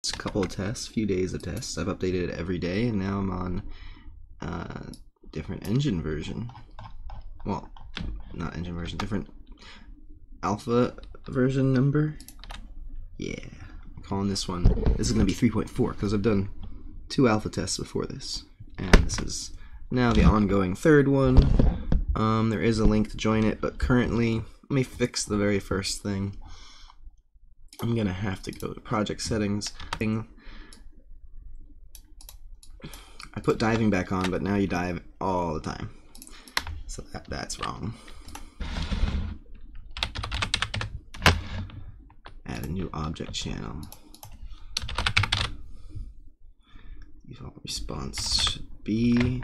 It's a couple of tests, few days of tests. I've updated it every day, and now I'm on different engine version. Well, not engine version, different alpha version number. Yeah, I'm calling this one. This is going to be 3.4 because I've done 2 alpha tests before this, and this is now the ongoing 3rd one. There is a link to join it, but currently, let me fix the very first thing. I'm gonna have to go to project settings. I put diving back on, but now you dive all the time, so that's wrong. Add a new object channel. Default response should be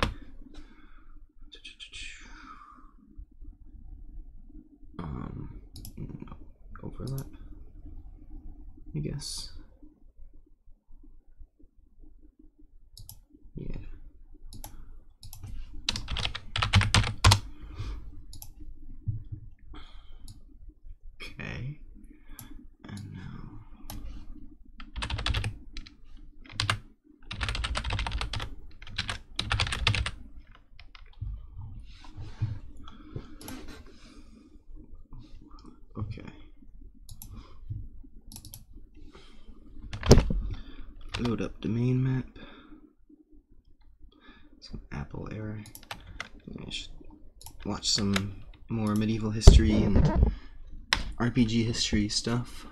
overlap, I guess. Yeah. Okay. And now okay. Load up domain map. Some Apple error. I should watch some more medieval history and RPG history stuff.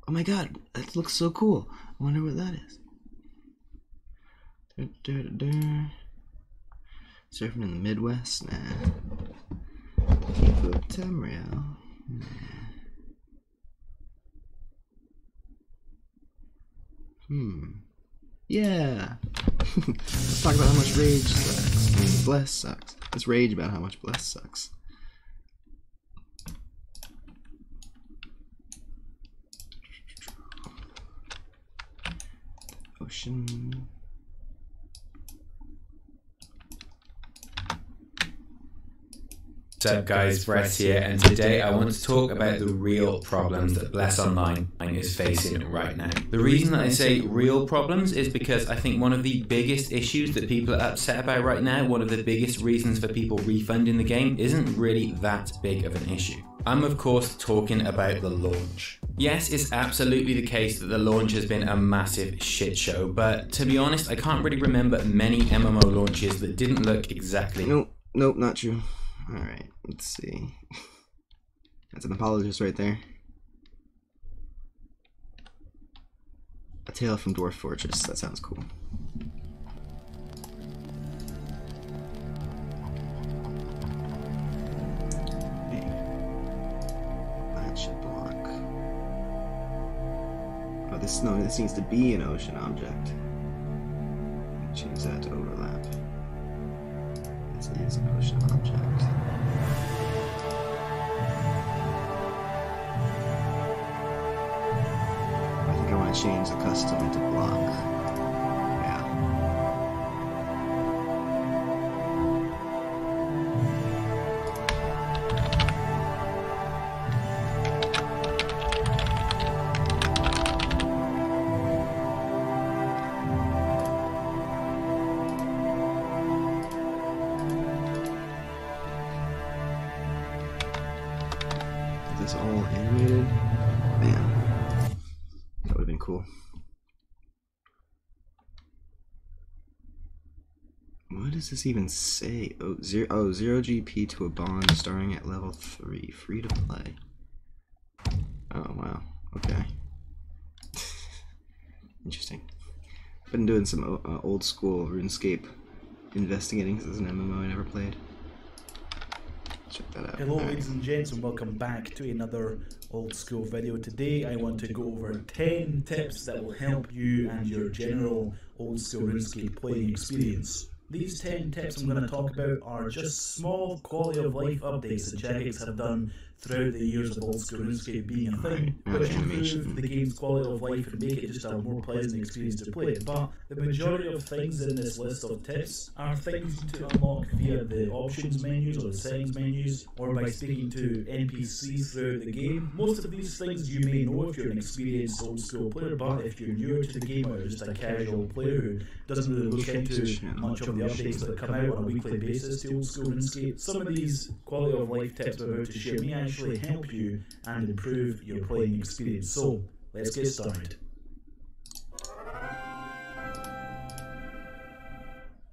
Oh my god, that looks so cool. I wonder what that is. Surfing in the Midwest? Nah. Cape of Tamriel? Nah. Yeah. Let's talk about how much rage sucks. I mean, bless sucks. Let's rage about how much bless sucks. Ocean. What's up guys, Brett here, and today I want to talk about the real problems that Bless Online is facing right now. The reason that I say real problems is because I think one of the biggest issues that people are upset about right now, one of the biggest reasons for people refunding the game, isn't really that big of an issue. I'm of course talking about the launch. Yes, it's absolutely the case that the launch has been a massive shit show, but to be honest, I can't really remember many MMO launches that didn't look exactly... Nope, not true. Alright, let's see. That's an apologist right there. A Tale from Dwarf Fortress, that sounds cool. Hey. That should block. Oh, this needs to be an ocean object. Change that to overlap. This is an ocean object. I think I want to change the custom to block. Yeah. Is this all animated? Man. That would have been cool. What does this even say? Oh, 0 GP to a bond starting at level 3. Free to play. Oh, wow. Okay. Interesting. I've been doing some old school RuneScape investigating because it's an MMO I never played. Check that out. Hello ladies and gents, and welcome back to another old school video. Today I want to go over 10 tips that will help you and your general old school RuneScape playing experience. These 10 tips I'm going to talk about are just small quality of life updates that Jagex have done throughout the years of old school RuneScape being a thing, which improve the game's quality of life and make it just a more pleasant experience to play. But the majority of things in this list of tips are things to unlock via the options menus or the settings menus, or by speaking to NPCs throughout the game. Most of these things you may know if you're an experienced old school player, but if you're newer to the game or just a casual player who doesn't really look into much of the updates that come out on a weekly basis to old school RuneScape, some of these quality of life tips we're about to share may actually help you and improve your playing experience. So let's get started.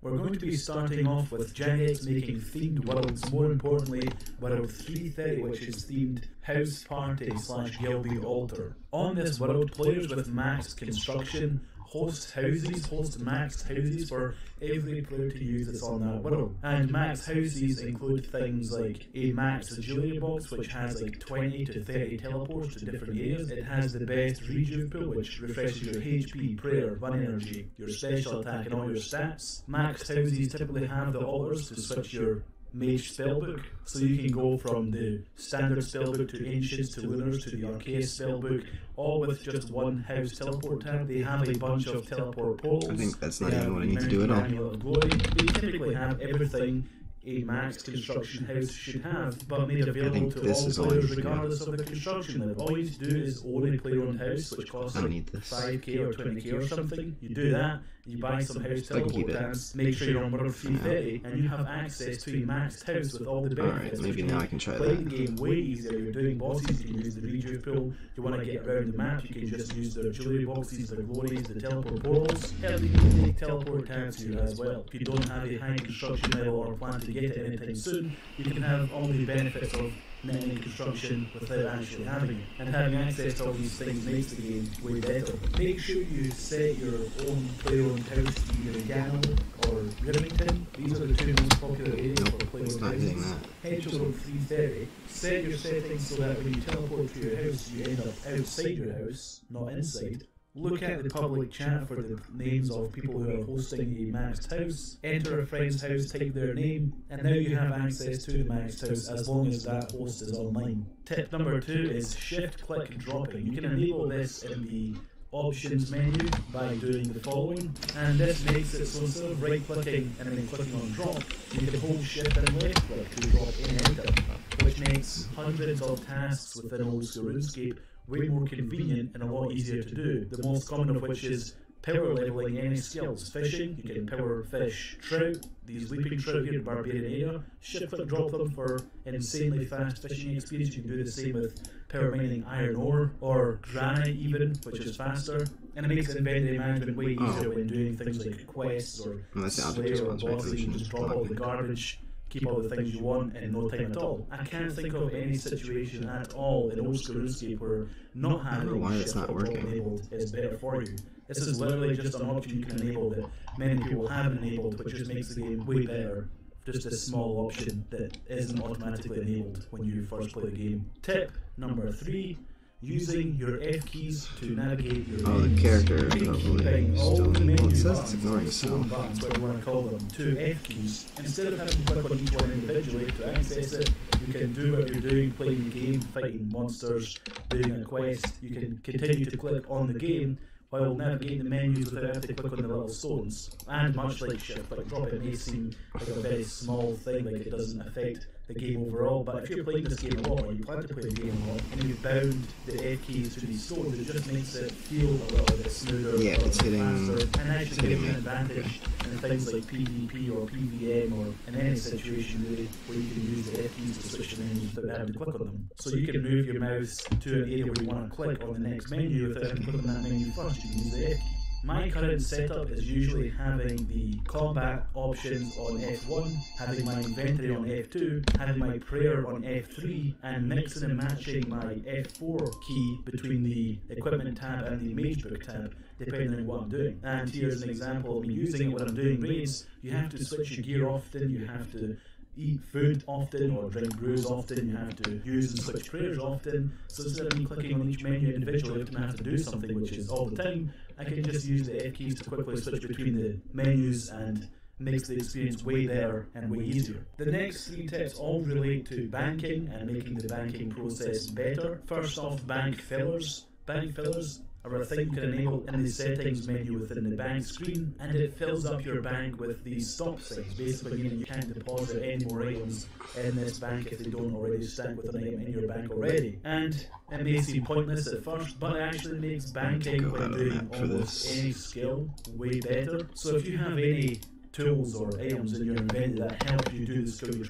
We're going to be starting off with Jagex making themed worlds, more importantly World 330, which is themed House Party / Gilded Altar. On this world, players with maxed construction host maxed houses for every player to use that's on that world. And maxed houses include things like a maxed agility box, which has like 20 to 30 teleports to different areas. It has the best rejuve pool, which refreshes your HP, prayer, run energy, your special attack, and all your stats. Maxed houses typically have the altars to switch your mage spellbook, so you can go from the standard spellbook to ancients to lunars to the archaeus spellbook, all with just one house teleport tab. They have a bunch of teleport poles. I think that's not even what I need to do at all. They typically have everything a max construction house should have, but made available to all players regardless of the construction level. All you need to do is own a player-owned house, which costs like 5k or 20k or something. You do that, you buy some house teleport tabs, make sure you're on World 330, and you have access to a maxed house with all the benefits. Alright, maybe now I can try play that. the game way easier. You're doing bosses, you can use the rejuve pool. If you want to get around the map, you can just use the agility boxes, the glories, the teleport portals. Hell, you can make teleport tabs here as well. If you don't have a high construction level or plan to get it anytime soon, you can have all the benefits of netting construction without actually having it. And having access to all these things makes the game way better. Make sure you set your own player-owned house to either Gano or Rivington. These are the two most popular areas for player-owned houses. Head to World 330, set your settings so that when you teleport to your house, you end up outside your house, not inside. Look at the public chat for the names of people who are hosting a maxed house. Enter a friend's house, type their name, and now you have access to the maxed house as long as that host is online. Tip number 2 is shift click dropping. You can enable this in the options menu by doing the following, and this makes it so instead of right clicking and then clicking on drop, you can hold shift and left click to drop in enter, which makes hundreds of tasks within old school RuneScape way more convenient and a lot easier to do, the most common of which is power leveling any skills. Fishing, you can power fish trout, these leaping trout here in Barbarian area, shift click drop them for insanely fast fishing experience. You can do the same with power mining iron ore, or granite even, which is faster, and it makes inventory management way easier when doing things like quests or slayer or bosses. You can just drop all the garbage, keep all the things you want in no time at all. I can't think of any situation at all in old school RuneScape where not having shift drop enabled is better for you. This is literally just an option you can enable that many people haven't enabled, which just makes the game way better. Just a small option that isn't automatically enabled when you first play the game. Tip number 3. Using your F keys to navigate your the character probably all the menu it says buttons, it's ignoring sound. buttons, whatever you want to call them, 2 F keys. Instead of having to click on each one individually to access it, you can do what you're doing, playing the game, fighting monsters, doing a quest. You can continue to click on the game while navigating the menus without having to click on the little stones. And much like shift click drop, it may seem like a very small thing, like it doesn't affect the game overall, but if you're playing this game a lot, or you plan to play the game a lot, and you've bound the F keys to these stones, it just makes it feel a little bit smoother, yeah, it's hitting faster, and actually gives you an advantage in things like PvP or PvM or in any situation really where you can use the F keys to switch the menus without having to click on them. So you can move your mouse to an area where you want to click on the next menu without having to click on that menu first. You can use the F key. My current setup is usually having the combat options on F1, having my inventory on F2, having my prayer on F3, and mixing and matching my F4 key between the equipment tab and the magebook tab, depending on what I'm doing. And here's an example of me using it when I'm doing raids. You have to switch your gear often, you have to eat food often or drink brews often, you have to use and switch prayers often. So instead of me clicking on each menu individually every time I have to do something, which is all the time, I can just use the F keys to quickly switch between the menus and makes the experience way better and way easier. The next 3 tips all relate to banking and making the banking process better. First off, bank fillers. Bank fillers are a thing you can enable in the settings menu within the bank screen, and it fills up your bank with these stop signs, basically meaning you can't deposit any more items in this bank if they don't already stack with an item in your bank already. And it may seem pointless at first, but it actually makes banking when doing almost any skill way better. So if you have any tools or items in your inventory that help you do the skill you're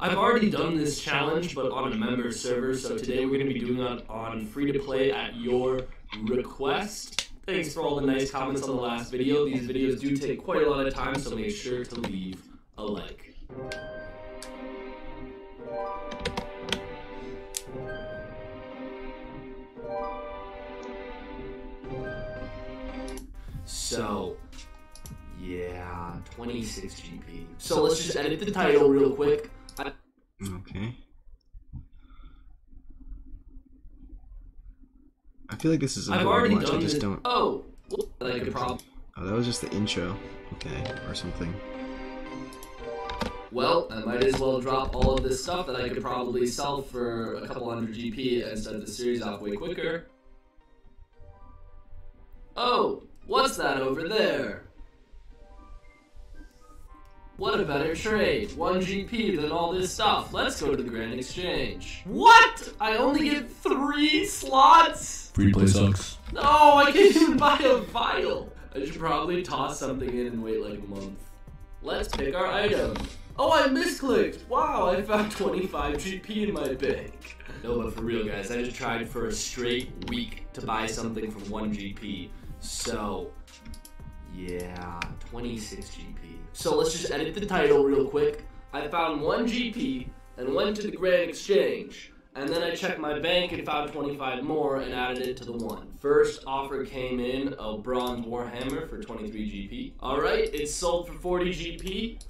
I've already done this challenge, but on a member server, so today we're going to be doing it on free-to-play at your request. Thanks for all the nice comments on the last video. These videos do take quite a lot of time, so make sure to leave a like. So, yeah, 26 GP. So let's just edit the title real quick. Okay. I feel like this is I've already much. done I just this. don't. Oh, like a problem. Oh, that was just the intro. Okay, or something. Well, I might as well drop all of this stuff that I could probably sell for a couple hundred GP and start the series off way quicker. Oh, what's that over there? What a better trade. 1 GP than all this stuff. Let's go to the Grand Exchange. What? I only get 3 slots? free play sucks. No, I can't even buy a vial. I should probably toss something in and wait like a month. Let's pick our item. Oh, I misclicked. Wow, I found 25 GP in my bank. No, but for real, guys, I just tried for a straight week to buy something for 1 GP. So, yeah, 26 GP. So let's just edit the title real quick. I found 1 GP and went to the Grand Exchange. And then I checked my bank and found 25 more and added it to the 1. First offer came in, a bronze warhammer for 23 GP. Alright, it's sold for 40 GP.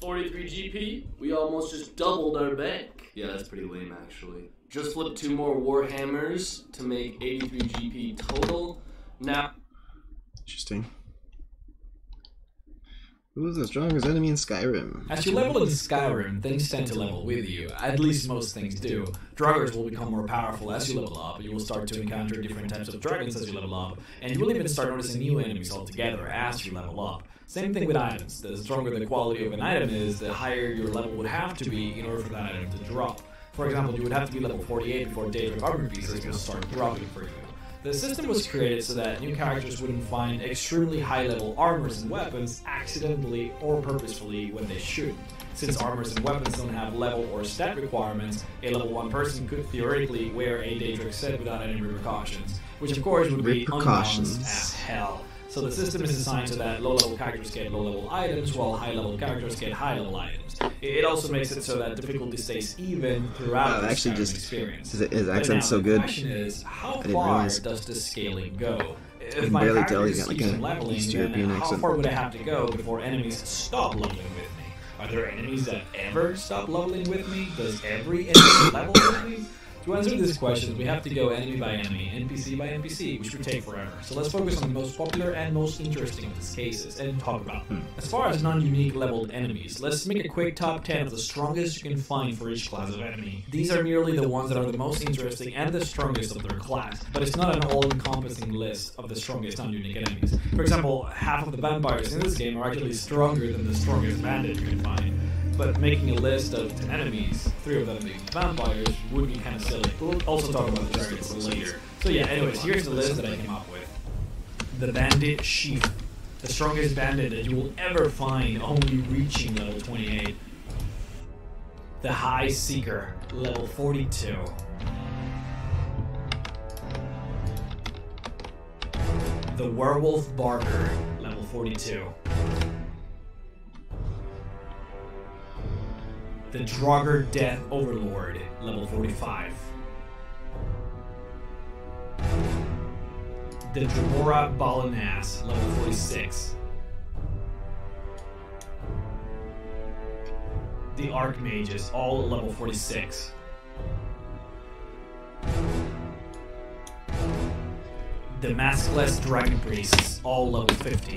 43 GP. We almost just doubled our bank. Yeah, that's pretty lame actually. Just flipped 2 more warhammers to make 83 GP total. Now... Interesting. Who's the strongest enemy in Skyrim? As you level in Skyrim, things tend to level with you. At least most things do. Draugrs will become more powerful as you level up. You will start to encounter different types of dragons as you level up, and you will even start noticing new enemies altogether as you level up. Same thing with items. The stronger the quality of an item is, the higher your level would have to be in order for that item to drop. For example, you would have to be level 48 before Daedric armor pieces will start dropping for you. The system was created so that new characters wouldn't find extremely high-level armors and weapons accidentally or purposefully when they shouldn't. Since armors and weapons don't have level or stat requirements, a level 1 person could theoretically wear a Daedric set without any repercussions, which of course would be unbalanced as hell. So the system is designed so that low-level characters get low-level items, while high-level characters get high-level items. It also makes it so that difficulty stays even throughout the experience. His accent's so good. The question is, how far does the scaling go? If my barely character tell, keeps he's got like on an leveling, East then European how accent. far would I have to go before enemies stop leveling with me? Are there enemies that ever stop leveling with me? Does every enemy level with me? To answer this question, we have to go enemy by enemy, NPC by NPC, which would take forever. So let's focus on the most popular and most interesting of these cases and talk about them. As far as non-unique leveled enemies, let's make a quick top 10 of the strongest you can find for each class of enemy. These are merely the ones that are the most interesting and the strongest of their class, but it's not an all-encompassing list of the strongest non-unique enemies. For example, half of the vampires in this game are actually stronger than the strongest bandit you can find. But making a list of 10 enemies, 3 of them being vampires, would be kind of silly. We'll also talk about the dragons later. So yeah, anyways, here's the list that I came up with. The Bandit Chief, the strongest bandit that you will ever find, only reaching level 28. The High Seeker, level 42. The Werewolf Barber, level 42. The Draugr Death Overlord, level 45. The Dremora Balanas, level 46. The Archmages, all level 46. the maskless dragon priests, all level 50.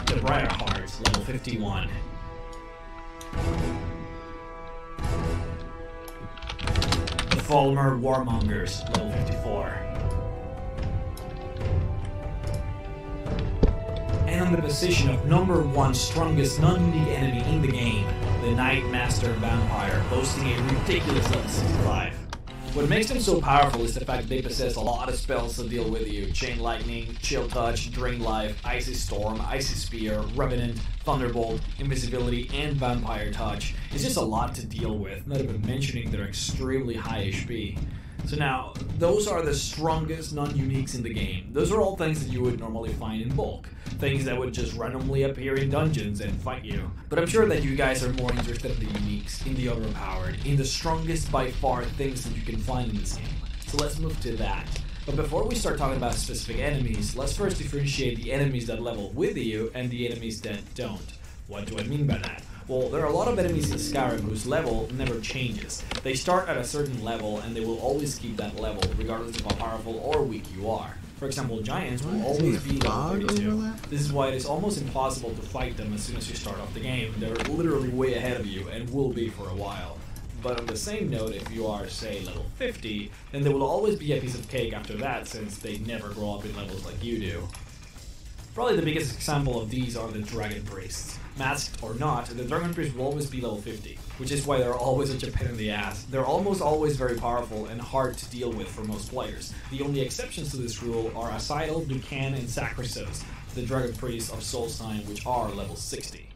The Briarheart, level 51. The Falmer Warmongers, level 54. And on the position of #1 strongest non-unique enemy in the game, the Night Master Vampire, boasting a ridiculous level 65. What makes them so powerful is the fact that they possess a lot of spells to deal with you. Chain Lightning, Chill Touch, Drain Life, Icy Storm, Icy Spear, Revenant, Thunderbolt, Invisibility, and Vampire Touch. It's just a lot to deal with, not even mentioning their extremely high HP. So now, those are the strongest non-uniques in the game. Those are all things that you would normally find in bulk. Things that would just randomly appear in dungeons and fight you. But I'm sure that you guys are more interested in the uniques, in the overpowered, in the strongest by far things that you can find in this game. So let's move to that. But before we start talking about specific enemies, let's first differentiate the enemies that level with you and the enemies that don't. What do I mean by that? Well, there are a lot of enemies in Skyrim whose level never changes. They start at a certain level and they will always keep that level, regardless of how powerful or weak you are. For example, giants will always be level 32. This is why it is almost impossible to fight them as soon as you start off the game. They're literally way ahead of you and will be for a while. But on the same note, if you are, say, level 50, then there will always be a piece of cake after that, since they never grow up in levels like you do. Probably the biggest example of these are the Dragon Priests. Masked or not, the Dragon Priests will always be level 50, which is why they're always such a pain in the ass. They're almost always very powerful and hard to deal with for most players. The only exceptions to this rule are Acidal, Ducan, and Sacrisos, the Dragon Priests of Solstheim, which are level 60.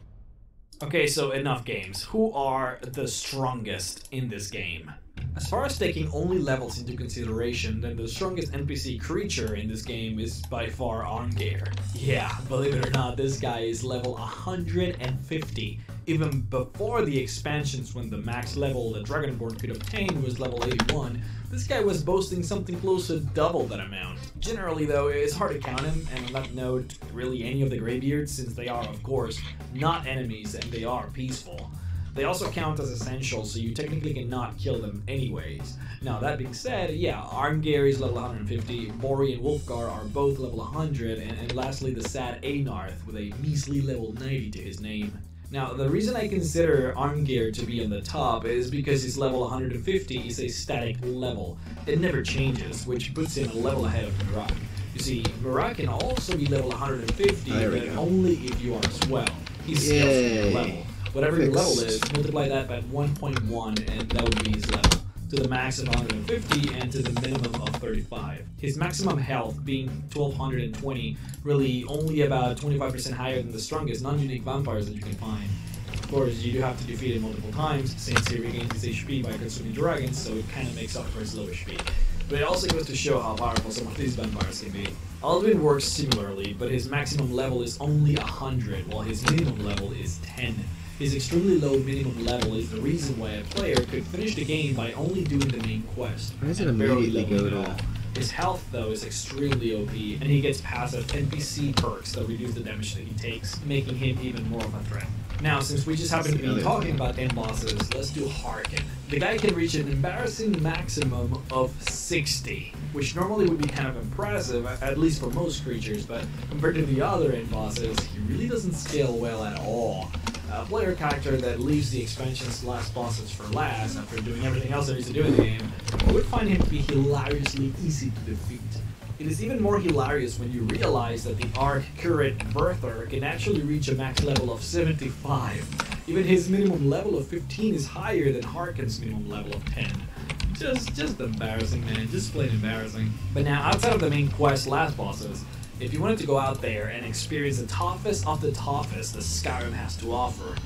Okay, so enough games. Who are the strongest in this game? As far as taking only levels into consideration, then the strongest NPC creature in this game is by far Arngeir. Yeah, believe it or not, this guy is level 150. Even before the expansions, when the max level that Dragonborn could obtain was level 81, this guy was boasting something close to double that amount. Generally though, it's hard to count him, and on that note, really any of the Greybeards, since they are, of course, not enemies and they are peaceful. They also count as essentials, so you technically cannot kill them anyways. Now that being said, yeah, Arngeir is level 150, Bori and Wolfgar are both level 100, and lastly the sad Einarth with a measly level 90 to his name. Now, the reason I consider Arngeir to be on the top is because his level 150 is a static level. It never changes, which puts him a level ahead of Mirak. You see, Mirak can also be level 150, but only if you are as well. He's scaled to your level. Whatever your level is, multiply that by 1.1 and that would be his level. To the max of 150 and to the minimum of 35. His maximum health being 1220, really only about 25% higher than the strongest non-unique vampires that you can find. Of course, you do have to defeat him multiple times, since he regains his HP by consuming dragons, so it kind of makes up for his low HP. But it also goes to show how powerful some of these vampires can be. Alduin works similarly, but his maximum level is only 100, while his minimum level is 10. His extremely low minimum level is the reason why a player could finish the game by only doing the main quest. Why does it immediately go to... His health, though, is extremely OP, and he gets passive NPC perks that reduce the damage that he takes, making him even more of a threat. Now, since we just happen to be talking about end bosses, let's do Harkin. The guy can reach an embarrassing maximum of 60, which normally would be kind of impressive, at least for most creatures, but compared to the other end bosses, he really doesn't scale well at all. A player character that leaves the expansion's last bosses for last after doing everything else there is to do in the game, would find him to be hilariously easy to defeat. It is even more hilarious when you realize that the Arc Curate Birther can actually reach a max level of 75. Even his minimum level of 15 is higher than Harkin's minimum level of 10. Just embarrassing, man. Just plain embarrassing. But now, outside of the main quest last bosses, if you wanted to go out there and experience the toughest of the toughest that Skyrim has to offer,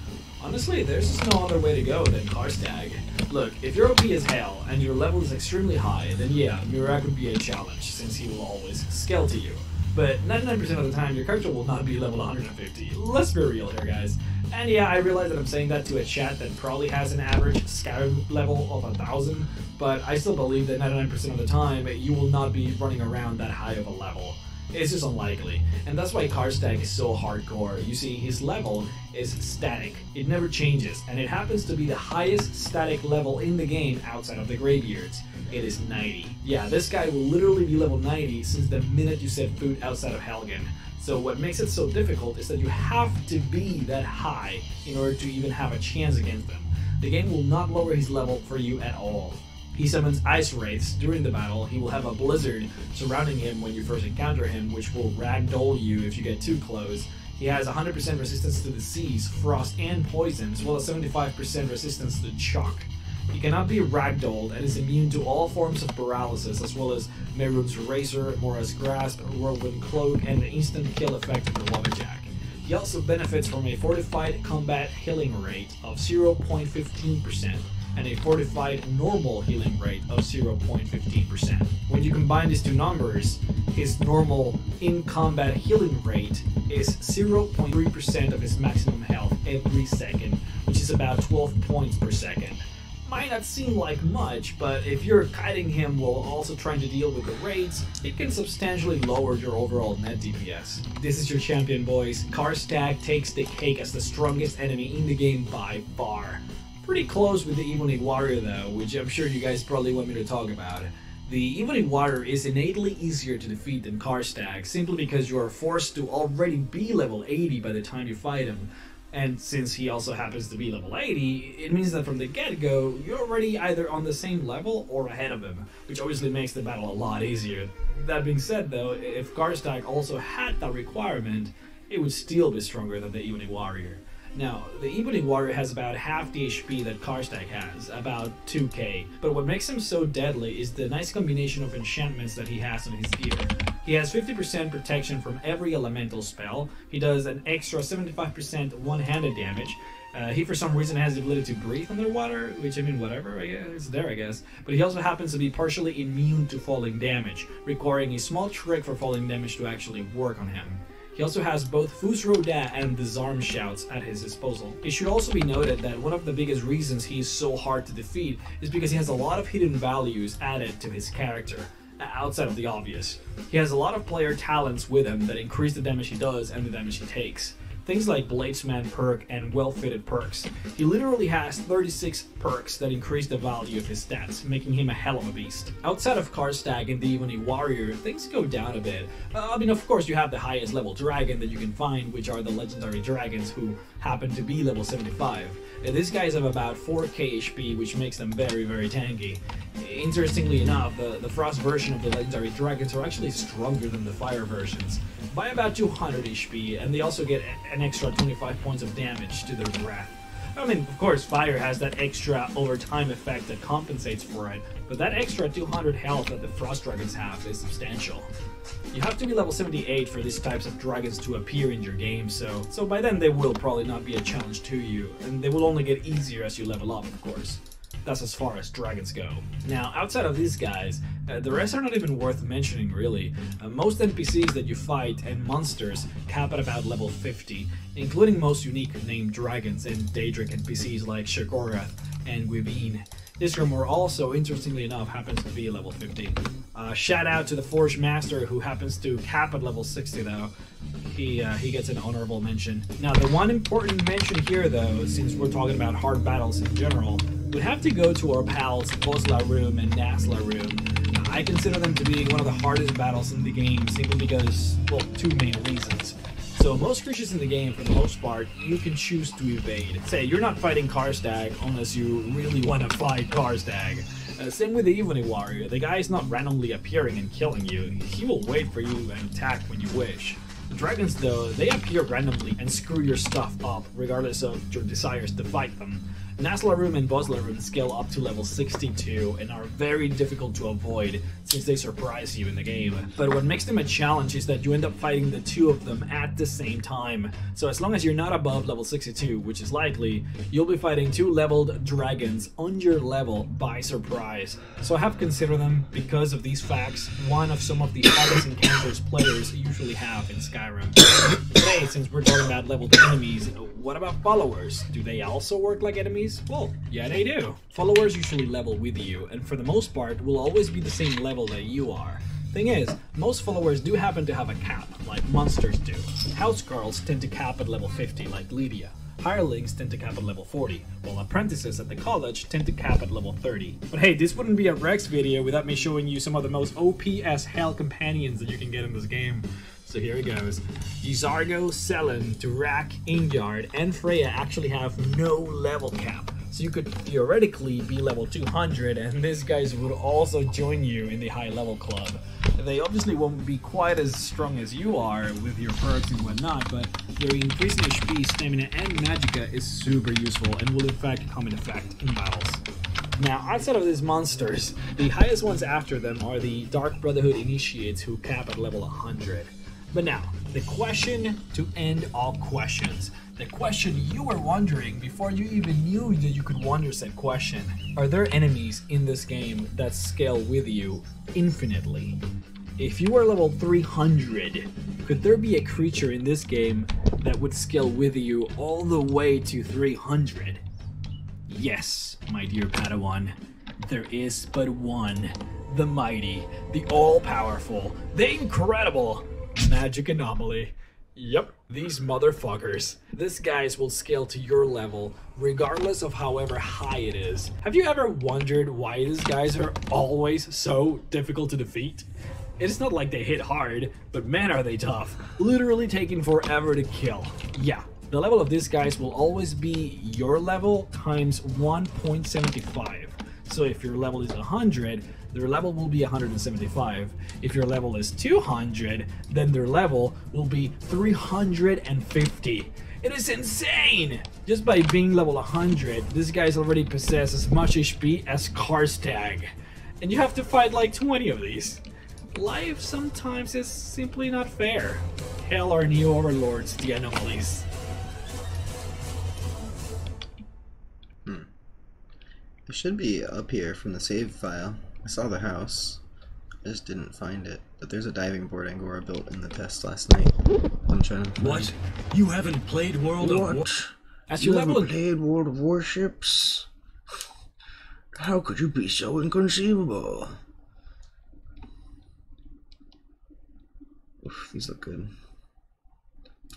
honestly, there's just no other way to go than Karstag. Look, if you're OP as hell and your level is extremely high, then yeah, Mirak would be a challenge, since he will always scale to you. But 99% of the time, your character will not be level 150. Let's be real here, guys. And yeah, I realize that I'm saying that to a chat that probably has an average Skyrim level of 1000, but I still believe that 99% of the time, you will not be running around that high of a level. It's just unlikely. And that's why Karstag is so hardcore. You see, his level is static. It never changes, and it happens to be the highest static level in the game outside of the graveyards. It is 90. Yeah, this guy will literally be level 90 since the minute you set foot outside of Helgen. So what makes it so difficult is that you have to be that high in order to even have a chance against them. The game will not lower his level for you at all. He summons ice wraiths during the battle. He will have a blizzard surrounding him when you first encounter him, which will ragdoll you if you get too close. He has 100% resistance to the seas, frost, and poison, as well as 75% resistance to shock. He cannot be ragdolled and is immune to all forms of paralysis, as well as Merun's Razor, Mora's Grasp, Whirlwind Cloak, and the instant kill effect of the Lumberjack. He also benefits from a fortified combat healing rate of 0.15% and a fortified normal healing rate of 0.15%. When you combine these two numbers, his normal in-combat healing rate is 0.3% of his maximum health every second, which is about 12 points per second. Might not seem like much, but if you're kiting him while also trying to deal with the raids, it can substantially lower your overall net DPS. This is your champion, boys. Karstag takes the cake as the strongest enemy in the game by far. Pretty close with the Evening Warrior though, which I'm sure you guys probably want me to talk about. The Evening Warrior is innately easier to defeat than Karstag, simply because you are forced to already be level 80 by the time you fight him. And since he also happens to be level 80, it means that from the get-go, you're already either on the same level or ahead of him, which obviously makes the battle a lot easier. That being said though, if Karstag also had that requirement, it would still be stronger than the Evening Warrior. Now, the Evening Warrior has about half the HP that Karstag has, about 2k, but what makes him so deadly is the nice combination of enchantments that he has on his gear. He has 50% protection from every elemental spell, he does an extra 75% one-handed damage, he for some reason has the ability to breathe underwater, which I mean whatever, I guess, it's there I guess, but he also happens to be partially immune to falling damage, requiring a small trick for falling damage to actually work on him. He also has both Fus Roda and Disarm Shouts at his disposal. It should also be noted that one of the biggest reasons he is so hard to defeat is because he has a lot of hidden values added to his character, outside of the obvious. He has a lot of player talents with him that increase the damage he does and the damage he takes. Things like Bladesman perk and well-fitted perks. He literally has 36 perks that increase the value of his stats, making him a hell of a beast. Outside of Karstag and the Evening Warrior, things go down a bit. I mean, of course you have the highest level dragon that you can find, which are the legendary dragons who happen to be level 75. These guys have about 4k HP, which makes them very, very tanky. Interestingly enough, the frost version of the legendary dragons are actually stronger than the fire versions, by about 200 HP, and they also get an extra 25 points of damage to their breath. I mean, of course, fire has that extra overtime effect that compensates for it, but that extra 200 health that the frost dragons have is substantial. You have to be level 78 for these types of dragons to appear in your game, so by then they will probably not be a challenge to you, and they will only get easier as you level up, of course. That's as far as dragons go. Now, outside of these guys, the rest are not even worth mentioning, really. Most NPCs that you fight and monsters cap at about level 50, including most unique named dragons and Daedric NPCs like Shagorath and Gwibeen. Isgramor also, interestingly enough, happens to be level 50. Shout out to the Forge Master, who happens to cap at level 60 though. He gets an honorable mention. Now, the one important mention here though, since we're talking about hard battles in general, would have to go to our pals Bozlarum and Naslarum. I consider them to be one of the hardest battles in the game, simply because, well, two main reasons. So most creatures in the game, for the most part, you can choose to evade. Say, you're not fighting Karstag unless you really want to fight Karstag. Same with the Evening Warrior. The guy is not randomly appearing and killing you. He will wait for you and attack when you wish. The dragons, though, they appear randomly and screw your stuff up, regardless of your desires to fight them. Naslarum and Bozlarum scale up to level 62 and are very difficult to avoid since they surprise you in the game. But what makes them a challenge is that you end up fighting the two of them at the same time. So as long as you're not above level 62, which is likely, you'll be fighting two leveled dragons on your level by surprise. So I have considered them, because of these facts, one of some of the hardest encounters players usually have in Skyrim. Today, since we're talking about leveled enemies, what about followers? Do they also work like enemies? Well, yeah, they do. Followers usually level with you, and for the most part will always be the same level that you are. Thing is, most followers do happen to have a cap, like monsters do. House girls tend to cap at level 50, like Lydia. Hirelings tend to cap at level 40, while apprentices at the college tend to cap at level 30. But hey, this wouldn't be a Rex video without me showing you some of the most OP as hell companions that you can get in this game. So here it goes. Yzargo, Selen, Durak, Ingyard, and Freya actually have no level cap. So you could theoretically be level 200 and these guys would also join you in the high level club. They obviously won't be quite as strong as you are with your perks and whatnot, but their increase in HP, stamina, and magicka is super useful and will in fact come in effect in battles. Now, outside of these monsters, the highest ones after them are the Dark Brotherhood Initiates who cap at level 100. But now, the question to end all questions. The question you were wondering before you even knew that you could wonder said question. Are there enemies in this game that scale with you infinitely? If you were level 300, could there be a creature in this game that would scale with you all the way to 300? Yes, my dear Padawan, there is but one. The mighty, the all-powerful, the incredible Magic Anomaly. Yep, these motherfuckers. These guys will scale to your level regardless of however high it is. Have you ever wondered why these guys are always so difficult to defeat? It's not like they hit hard, but man are they tough. Literally taking forever to kill. Yeah, the level of these guys will always be your level times 1.75. So if your level is 100, their level will be 175. If your level is 200, then their level will be 350. It is insane! Just by being level 100, this guys already possess as much HP as Karstag. And you have to fight like 20 of these. Life sometimes is simply not fair. Hell are new overlords, the anomalies. It should be up here from the save file. I saw the house. I just didn't find it. But there's a diving board Angora built in the test last night. I'm trying to find. What? You haven't played World of War? As You your haven't level played World of Warships? How could you be so inconceivable? Oof, these look good.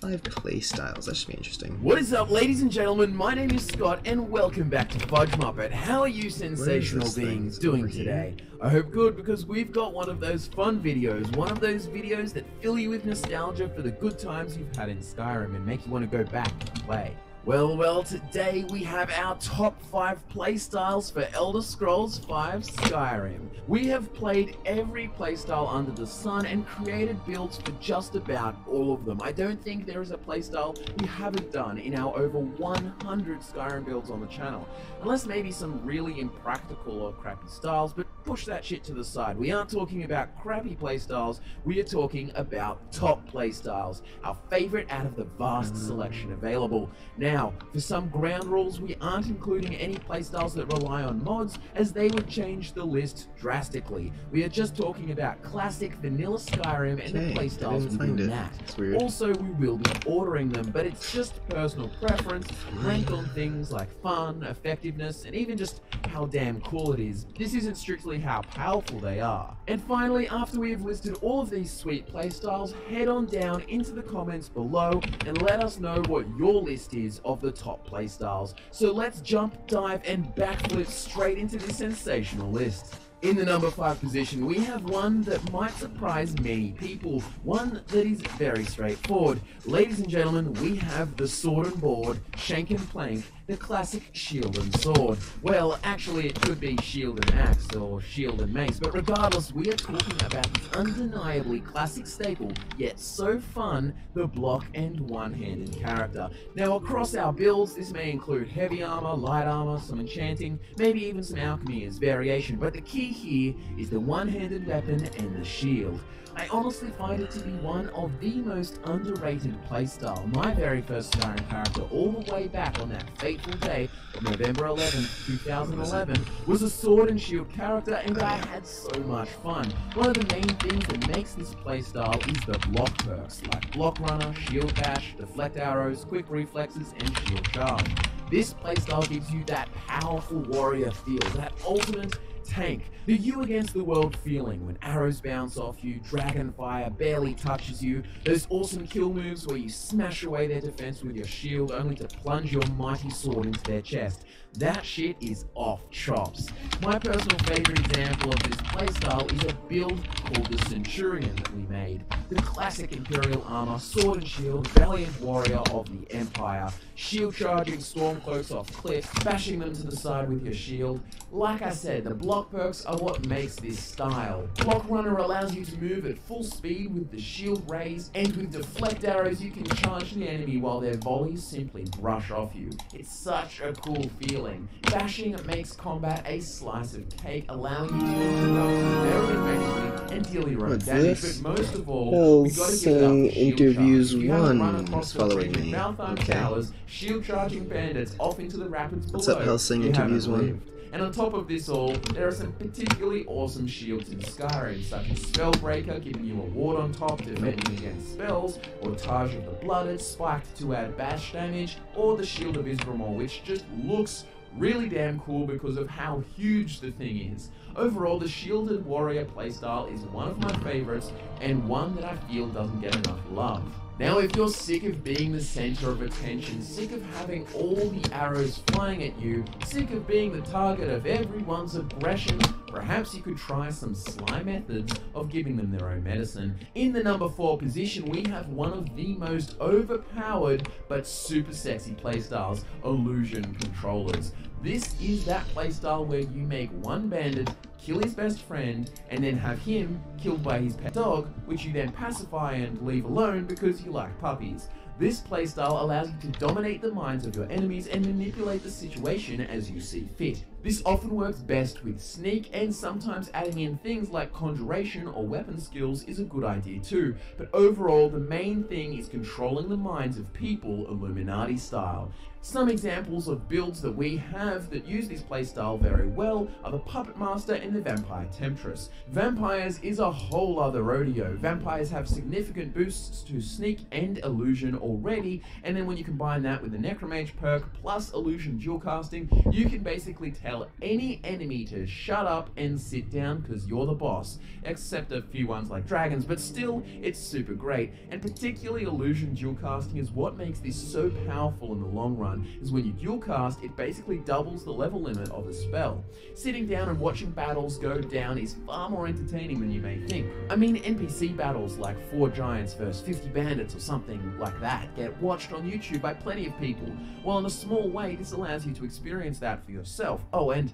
5 play styles, that should be interesting. What is up, ladies and gentlemen? My name is Scott, and welcome back to Fudge Muppet. How are you sensational beings doing today? I hope good, because we've got one of those fun videos, one of those videos that fill you with nostalgia for the good times you've had in Skyrim and make you want to go back and play. Well, today we have our top 5 playstyles for Elder Scrolls V Skyrim. We have played every playstyle under the sun and created builds for just about all of them. I don't think there is a playstyle we haven't done in our over 100 Skyrim builds on the channel. Unless maybe some really impractical or crappy styles, but push that shit to the side. We aren't talking about crappy playstyles, we are talking about top playstyles, our favorite out of the vast selection available. Now, for some ground rules, we aren't including any playstyles that rely on mods, as they would change the list drastically. We are just talking about classic vanilla Skyrim and the playstyles within that. Also, we will be ordering them, but it's just personal preference, ranked on things like fun, effectiveness, and even just how damn cool it is. This isn't strictly how powerful they are. And finally, after we have listed all of these sweet playstyles, head on down into the comments below and let us know what your list is of the top playstyles. So let's jump, dive, and backflip straight into this sensational list. In the number 5 position, we have one that might surprise many people, one that is very straightforward. Ladies and gentlemen, we have the Sword and Board, Shank and Plank, the classic shield and sword. Well, actually it could be shield and axe or shield and mace, but regardless, we are talking about the undeniably classic staple, yet so fun, the block and one-handed character. Now across our builds, this may include heavy armor, light armor, some enchanting, maybe even some alchemy as variation, but the key here is the one-handed weapon and the shield. I honestly find it to be one of the most underrated playstyle. My very first Skyrim character all the way back on that fateful day of November 11th, 2011 was a sword and shield character, and I had so much fun. One of the main things that makes this playstyle is the block perks, like Block Runner, Shield Bash, Deflect Arrows, Quick Reflexes, and Shield Charge. This playstyle gives you that powerful warrior feel, that ultimate Tank. The you against the world feeling when arrows bounce off you, dragon fire barely touches you, those awesome kill moves where you smash away their defense with your shield only to plunge your mighty sword into their chest. That shit is off chops. My personal favorite example of this playstyle is a build called the Centurion that we made. The classic Imperial armor, sword and shield, valiant warrior of the Empire, shield charging stormcloaks off cliffs, bashing them to the side with your shield. Like I said, the block perks are what makes this style. Block Runner allows you to move at full speed with the shield raised, and with deflect arrows you can charge the enemy while their volleys simply brush off you. It's such a cool feeling. Bashing makes combat a slice of cake, allowing you to interrupt very effectively and deal your own What's damage. this? But most of all, we gotta give it up for shield Interviews charge. If you haven't run 1 across is the following bridge of me. Malthine Okay. Towers, shield charging bandits off into the rapids What's below. up, Helsing you Interviews haven't 1? lived. And on top of this all, there are some particularly awesome shields in Skyrim, such as Spellbreaker, giving you a ward on top, defending against spells, or Taj of the Blooded, spiked to add bash damage, or the Shield of Isgramor, which just looks really damn cool because of how huge the thing is. Overall, the Shielded Warrior playstyle is one of my favorites, and one that I feel doesn't get enough love. Now, if you're sick of being the center of attention, sick of having all the arrows flying at you, sick of being the target of everyone's aggression, perhaps you could try some sly methods of giving them their own medicine. In the number 4 position, we have one of the most overpowered but super sexy playstyles, Illusion Controllers. This is that playstyle where you make one bandit kill his best friend, and then have him killed by his pet dog, which you then pacify and leave alone because you like puppies. This playstyle allows you to dominate the minds of your enemies and manipulate the situation as you see fit. This often works best with sneak, and sometimes adding in things like conjuration or weapon skills is a good idea too, but overall the main thing is controlling the minds of people Illuminati style. Some examples of builds that we have that use this playstyle very well are the Puppet Master and the Vampire Temptress. Vampires is a whole other rodeo. Vampires have significant boosts to sneak and illusion already, and then when you combine that with the Necromage perk plus illusion dual casting, you can basically tell any enemy to shut up and sit down because you're the boss, except a few ones like dragons, but still, it's super great. And particularly illusion dual casting is what makes this so powerful in the long run, is when you dual cast, it basically doubles the level limit of the spell. Sitting down and watching battles go down is far more entertaining than you may think. I mean, NPC battles like 4 giants versus 50 bandits or something like that get watched on YouTube by plenty of people. Well, in a small way, this allows you to experience that for yourself. Oh, and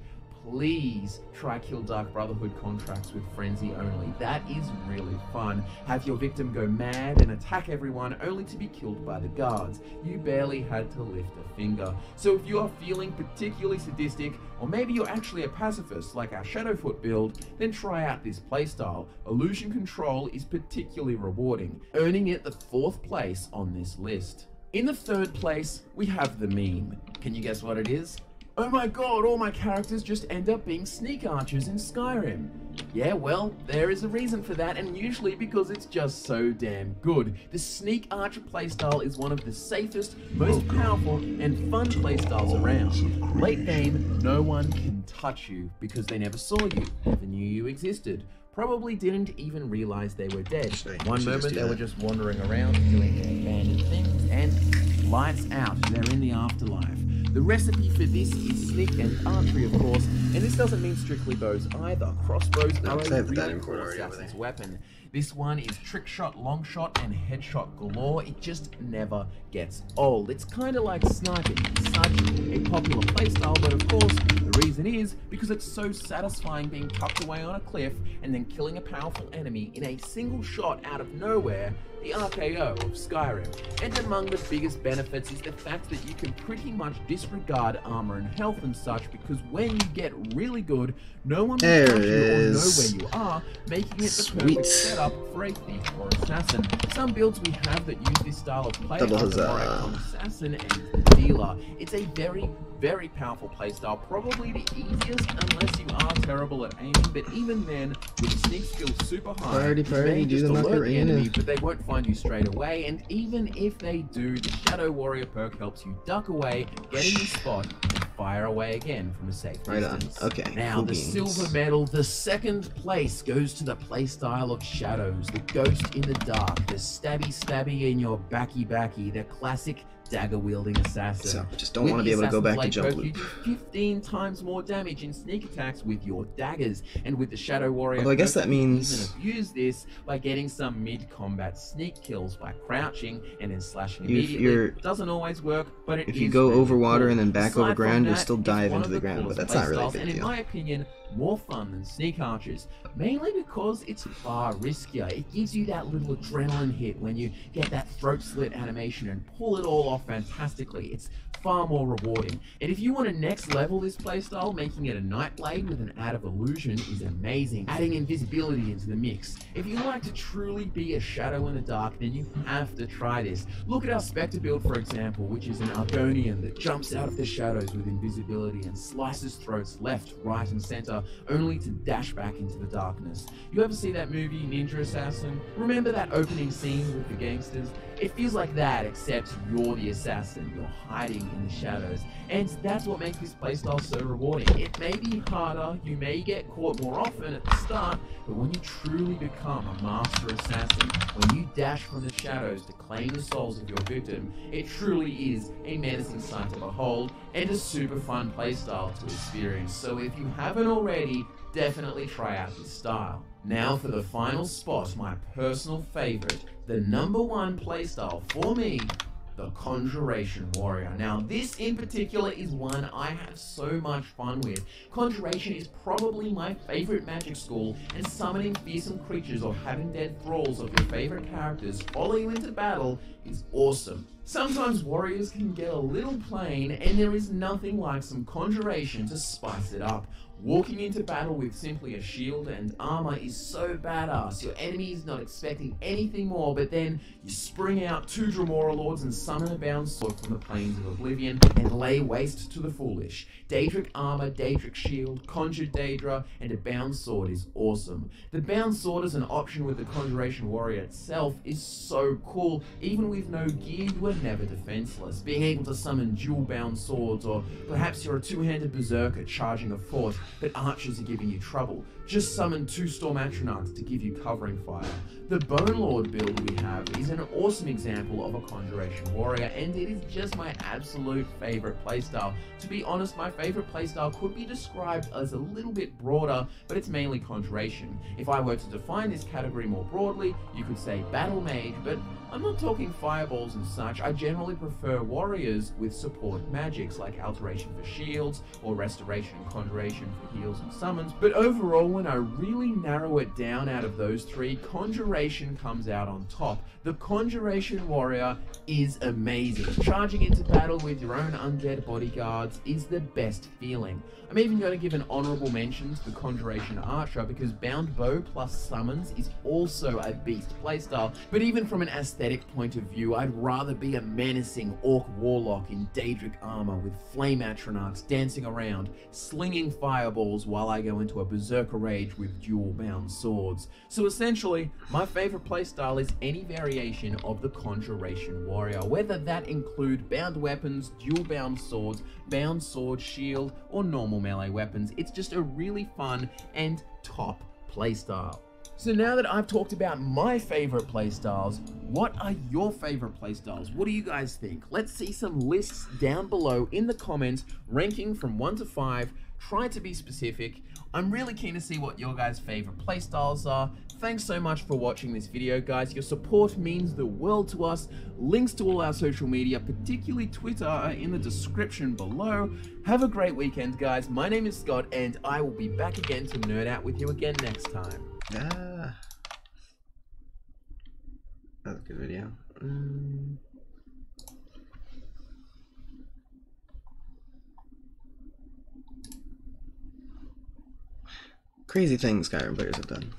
please try Kill Dark Brotherhood contracts with Frenzy only. That is really fun. Have your victim go mad and attack everyone only to be killed by the guards. You barely had to lift a finger. So if you are feeling particularly sadistic, or maybe you're actually a pacifist like our Shadowfoot build, then try out this playstyle. Illusion Control is particularly rewarding, earning it the 4th place on this list. In the 3rd place, we have the meme. Can you guess what it is? Oh my god, all my characters just end up being sneak archers in Skyrim. Yeah, well, there is a reason for that, and usually because it's just so damn good. The sneak archer playstyle is one of the safest, most powerful, and fun playstyles around. Late game, no one can touch you because they never saw you, never knew you existed. Probably didn't even realize they were dead. One moment they were just wandering around doing abandoned things, and lights out, they're in the afterlife. The recipe for this is sneak and archery, of course, and this doesn't mean strictly bows either. Crossbows are a really cool assassin's weapon. This one is trick shot, long shot, and headshot galore. It just never gets old. It's kind of like sniping. It's such a popular playstyle, but of course, the reason is because it's so satisfying being tucked away on a cliff and then killing a powerful enemy in a single shot out of nowhere, the RKO of Skyrim. And among the biggest benefits is the fact that you can pretty much disregard armor and health and such, because when you get really good, no one will touch you or know where you are, making it the perfect setup for a thief or assassin. Some builds we have that use this style of play are the Morak Assassin and the Dealer. It's a very, very powerful playstyle, probably the easiest unless you are terrible at aiming, but even then, with the sneak skill super high, you may just alert the enemy, but they won't find you straight away, and even if they do, the Shadow Warrior perk helps you duck away, get in the spot, and fire away again from a safe Right on. distance. Okay, Now cool the beans. silver medal, the second place, goes to the playstyle of Shadows, the ghost in the dark, the stabby in your backy, the classic dagger-wielding assassin. So, just don't want to be able to go back to jump loop. You do 15 times more damage in sneak attacks with your daggers, and with the Shadow Warrior, Although I guess that you can means abuse this by getting some mid-combat sneak kills by crouching and then slashing If immediately. you're- Doesn't always work, but if you go over water and then back over ground, you'll still dive into the ground, but that's not really a big and in deal. my opinion, more fun than sneak archers, mainly because it's far riskier. It gives you that little adrenaline hit when you get that throat slit animation and pull it all off fantastically. It's far more rewarding. And if you want to next level this playstyle, making it a Nightblade with an add of illusion is amazing. Adding invisibility into the mix. If you like to truly be a shadow in the dark, then you have to try this. Look at our Spectre build, for example, which is an Argonian that jumps out of the shadows with invisibility and slices throats left, right, and center, only to dash back into the darkness. You ever see that movie, Ninja Assassin? Remember that opening scene with the gangsters? It feels like that, except you're the assassin. You're hiding in the shadows. And that's what makes this playstyle so rewarding. It may be harder, you may get caught more often at the start, but when you truly become a master assassin, when you dash from the shadows to claim the souls of your victim, it truly is a menacing sight to behold and a super fun playstyle to experience. So if you haven't already, definitely try out this style. Now for the final spot, my personal favorite, the #1 playstyle for me, the Conjuration Warrior. Now this in particular is one I have so much fun with. Conjuration is probably my favorite magic school, and summoning fearsome creatures or having dead thralls of your favorite characters follow you into battle is awesome. Sometimes warriors can get a little plain, and there is nothing like some Conjuration to spice it up. Walking into battle with simply a shield and armor is so badass. Your enemy is not expecting anything more, but then you spring out 2 Dremora Lords and summon a bound sword from the plains of Oblivion and lay waste to the foolish. Daedric armor, Daedric shield, conjured Daedra, and a bound sword is awesome. The bound sword as an option with the Conjuration Warrior itself is so cool. Even with no gear, you are never defenseless. Being able to summon dual bound swords, or perhaps you're a 2-handed berserker charging a fort, but archers are giving you trouble. Just summon 2 Storm Atronachs to give you covering fire. The Bone Lord build we have is an awesome example of a Conjuration Warrior, and it is just my absolute favorite playstyle. To be honest, my favorite playstyle could be described as a little bit broader, but it's mainly Conjuration. If I were to define this category more broadly, you could say Battle Mage, but I'm not talking fireballs and such. I generally prefer warriors with support magics like Alteration for shields or Restoration and Conjuration for heals and summons. But overall, when I really narrow it down out of those 3, Conjuration comes out on top. The Conjuration Warrior is amazing. Charging into battle with your own undead bodyguards is the best feeling. I'm even going to give an honorable mention to the Conjuration Archer because Bound Bow plus Summons is also a beast playstyle, but even from an aesthetic point of view, I'd rather be a menacing Orc Warlock in Daedric armor with Flame Atronachs dancing around, slinging fireballs while I go into a Berserker Rage with dual bound swords. So essentially, my favorite playstyle is any variation of the Conjuration Warrior, whether that include bound weapons, dual bound swords, bound sword, shield, or normal melee weapons. It's just a really fun and top playstyle. So now that I've talked about my favorite playstyles, what are your favorite playstyles? What do you guys think? Let's see some lists down below in the comments, ranking from 1 to 5. Try to be specific. I'm really keen to see what your guys' favorite playstyles are. Thanks so much for watching this video, guys. Your support means the world to us. Links to all our social media, particularly Twitter, are in the description below. Have a great weekend, guys. My name is Scott, and I will be back again to nerd out with you again next time. Ah. That was a good video. Crazy things Skyrim players have done.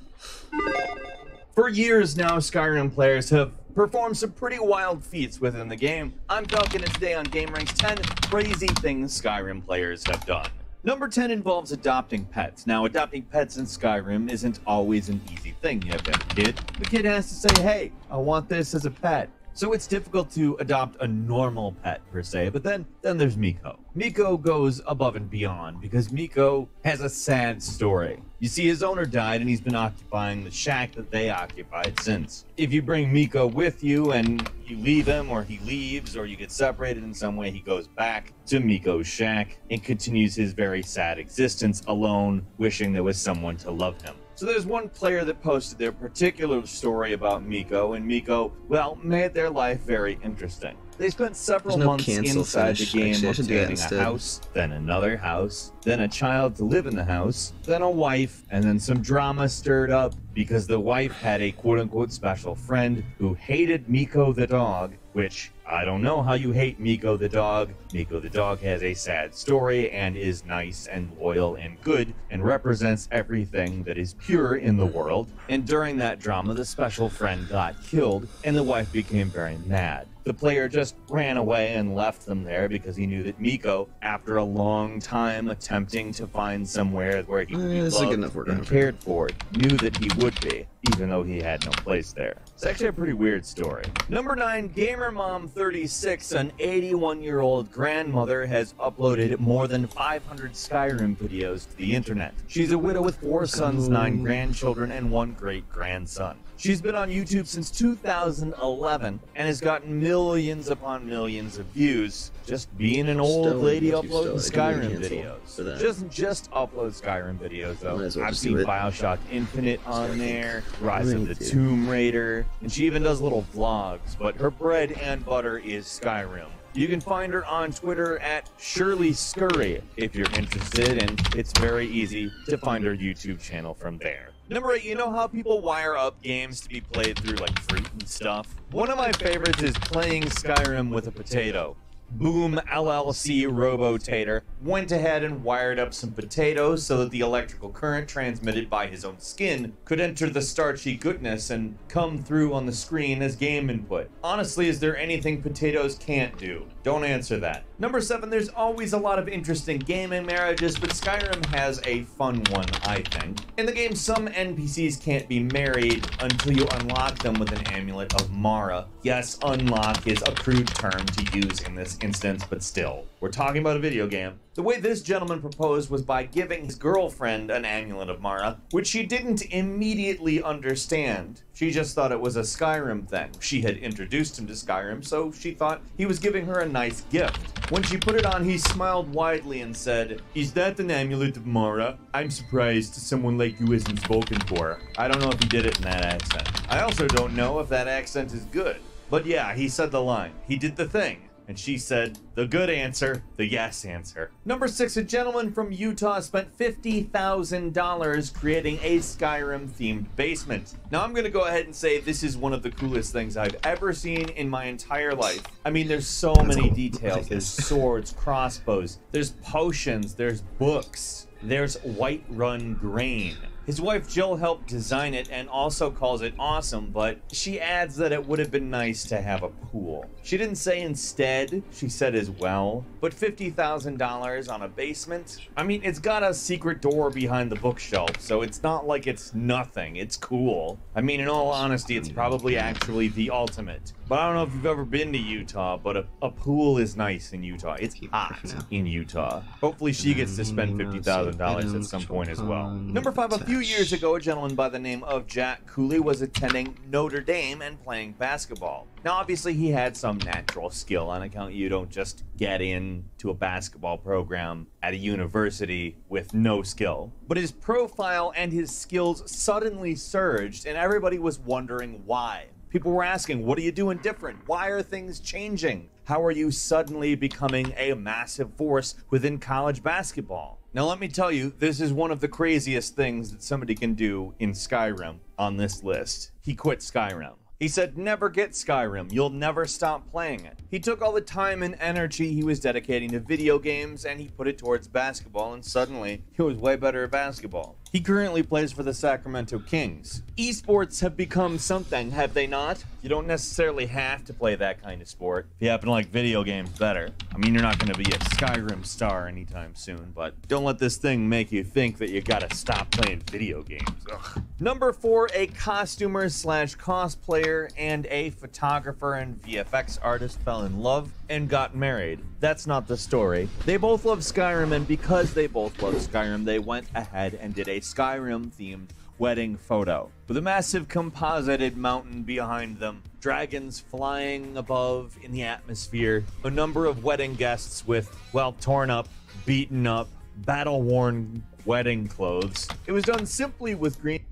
For years now, Skyrim players have performed some pretty wild feats within the game. I'm Duncan, and today on GameRank's 10 Crazy Things Skyrim Players Have Done. Number 10 involves adopting pets. Now, adopting pets in Skyrim isn't always an easy thing. You have to have a kid. The kid has to say, hey, I want this as a pet. So it's difficult to adopt a normal pet per se, but then there's Miko. Miko goes above and beyond because Miko has a sad story. You see, his owner died and he's been occupying the shack that they occupied since. If you bring Miko with you and you leave him, or he leaves, or you get separated in some way, he goes back to Miko's shack and continues his very sad existence alone, wishing there was someone to love him. So there's one player that posted their particular story about Miko, and Miko, well, made their life very interesting. They spent several months inside the game obtaining a house, then another house, then a child to live in the house, then a wife, and then some drama stirred up because the wife had a quote-unquote special friend who hated Miko the dog, which I don't know how you hate Miko the dog. Miko the dog has a sad story and is nice and loyal and good and represents everything that is pure in the world. And during that drama, the special friend got killed and the wife became very mad. The player just ran away and left them there because he knew that Miko, after a long time attempting to find somewhere where he would be loved and cared for, knew that he would be, even though he had no place there. It's actually a pretty weird story. Number 9, Gamer Mom 36, an 81-year-old grandmother, has uploaded more than 500 Skyrim videos to the internet. She's a widow with 4 sons, 9 grandchildren, and 1 great-grandson. She's been on YouTube since 2011 and has gotten millions upon millions of views just being an old lady uploading Skyrim videos. She doesn't just upload Skyrim videos though. I've seen Bioshock Infinite on there, Rise of the Tomb Raider, and she even does little vlogs, but her bread and butter is Skyrim. You can find her on Twitter at Shirley Scurry if you're interested, and it's very easy to find her YouTube channel from there. Number 8, you know how people wire up games to be played through like fruit and stuff? One of my favorites is playing Skyrim with a potato. Boom LLC Robotator went ahead and wired up some potatoes so that the electrical current transmitted by his own skin could enter the starchy goodness and come through on the screen as game input. Honestly, is there anything potatoes can't do? Don't answer that. Number 7, there's always a lot of interesting gaming marriages, but Skyrim has a fun one, I think. In the game, some NPCs can't be married until you unlock them with an amulet of Mara. Yes, unlock is a crude term to use in this instance, but still, we're talking about a video game. The way this gentleman proposed was by giving his girlfriend an amulet of Mara, which she didn't immediately understand. She just thought it was a Skyrim thing. She had introduced him to Skyrim, so she thought he was giving her a nice gift. When she put it on, he smiled widely and said, "Is that an amulet of Mara? I'm surprised someone like you isn't spoken for." I don't know if he did it in that accent. I also don't know if that accent is good. But yeah, he said the line. He did the thing. And she said, the good answer, the yes answer. Number 6, a gentleman from Utah spent $50,000 creating a Skyrim-themed basement. Now I'm gonna go ahead and say this is one of the coolest things I've ever seen in my entire life. I mean, there's so many details. There's swords, crossbows, there's potions, there's books, there's Whiterun grain. His wife Jill helped design it and also calls it awesome, but she adds that it would have been nice to have a pool. She didn't say instead, she said as well. But $50,000 on a basement? I mean, it's got a secret door behind the bookshelf, so it's not like it's nothing. It's cool. I mean, in all honesty, it's probably actually the ultimate. But I don't know if you've ever been to Utah, but a pool is nice in Utah. It's hot in Utah. Hopefully she gets to spend $50,000 at some point as well. Number 5, a few years ago, a gentleman by the name of Jack Cooley was attending Notre Dame and playing basketball. Now, obviously, he had some natural skill on account you don't just get into a basketball program at a university with no skill. But his profile and his skills suddenly surged, and everybody was wondering why. People were asking, what are you doing different? Why are things changing? How are you suddenly becoming a massive force within college basketball? Now let me tell you, this is one of the craziest things that somebody can do in Skyrim on this list. He quit Skyrim. He said, never get Skyrim, you'll never stop playing it. He took all the time and energy he was dedicating to video games and he put it towards basketball, and suddenly he was way better at basketball. He currently plays for the Sacramento Kings. Esports have become something, have they not? You don't necessarily have to play that kind of sport if you happen to like video games better. I mean, you're not going to be a Skyrim star anytime soon, but don't let this thing make you think that you gotta stop playing video games. Ugh. Number 4, a costumer slash cosplayer and a photographer and VFX artist fell in love and got married. That's not the story. They both love Skyrim, and because they both love Skyrim, they went ahead and did a Skyrim-themed wedding photo with a massive composited mountain behind them, dragons flying above in the atmosphere, a number of wedding guests with, well, torn up, beaten up, battle-worn wedding clothes. It was done simply with green.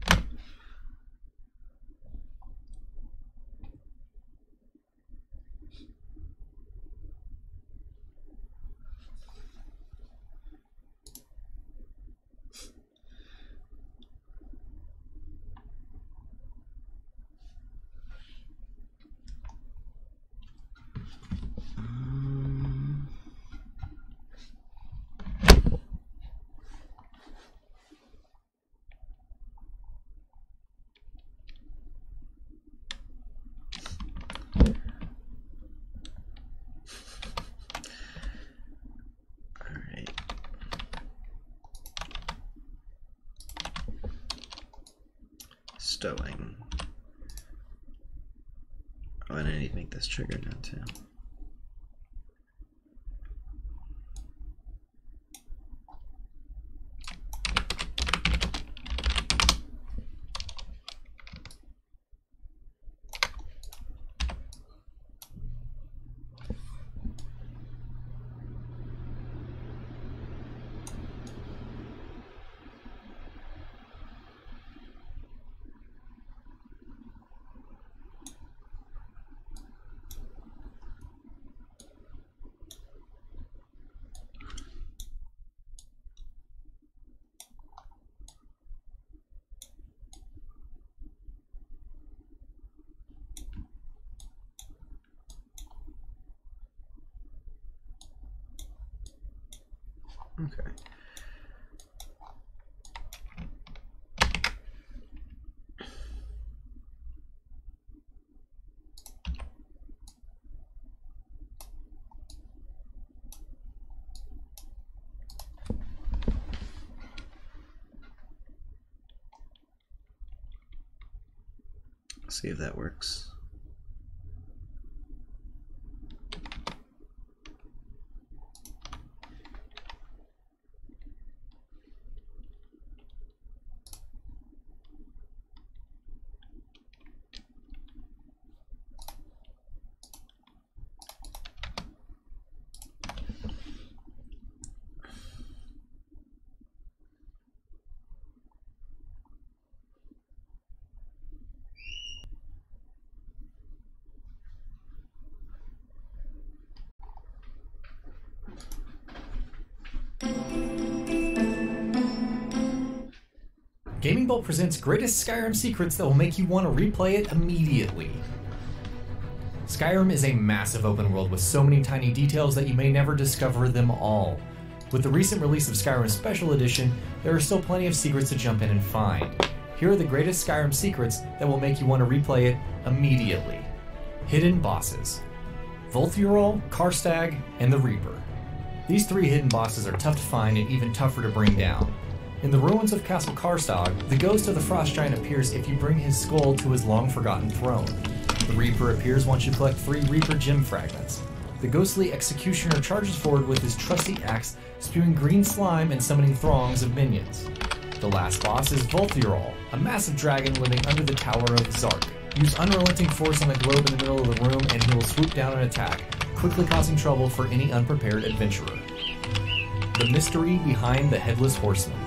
Stowing. Oh, and I need to make this trigger now too. Okay. See if that works. Gaming Bolt presents greatest Skyrim secrets that will make you want to replay it immediately. Skyrim is a massive open world with so many tiny details that you may never discover them all. With the recent release of Skyrim Special Edition, there are still plenty of secrets to jump in and find. Here are the greatest Skyrim secrets that will make you want to replay it immediately. Hidden bosses: Volthurol, Karstag, and the Reaper. These 3 hidden bosses are tough to find and even tougher to bring down. In the ruins of Castle Karstag, the ghost of the Frost Giant appears if you bring his skull to his long-forgotten throne. The Reaper appears once you collect 3 Reaper gem fragments. The ghostly executioner charges forward with his trusty axe, spewing green slime and summoning throngs of minions. The last boss is Volthurol, a massive dragon living under the Tower of Zark. Use unrelenting force on the globe in the middle of the room and he will swoop down and attack, quickly causing trouble for any unprepared adventurer. The mystery behind the Headless Horseman.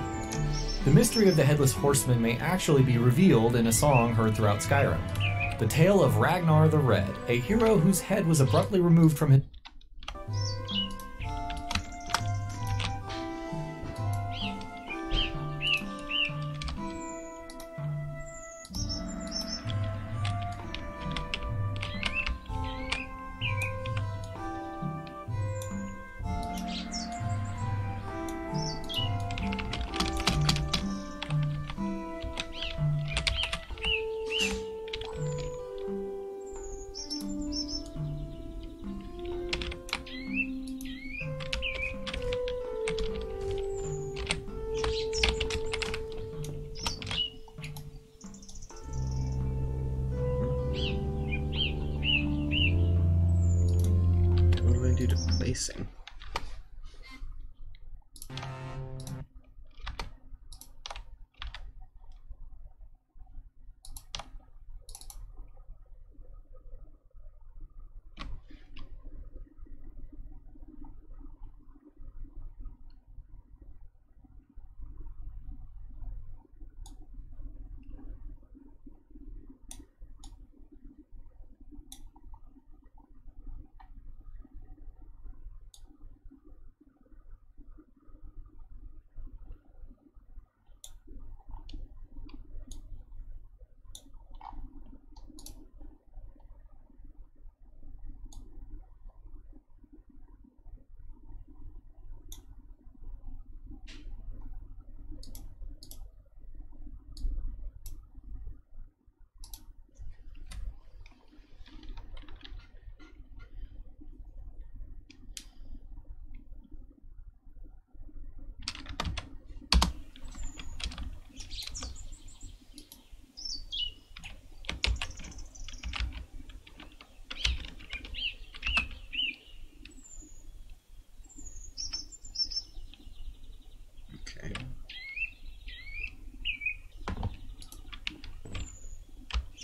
The mystery of the Headless Horseman may actually be revealed in a song heard throughout Skyrim. The tale of Ragnar the Red, a hero whose head was abruptly removed from his... placing.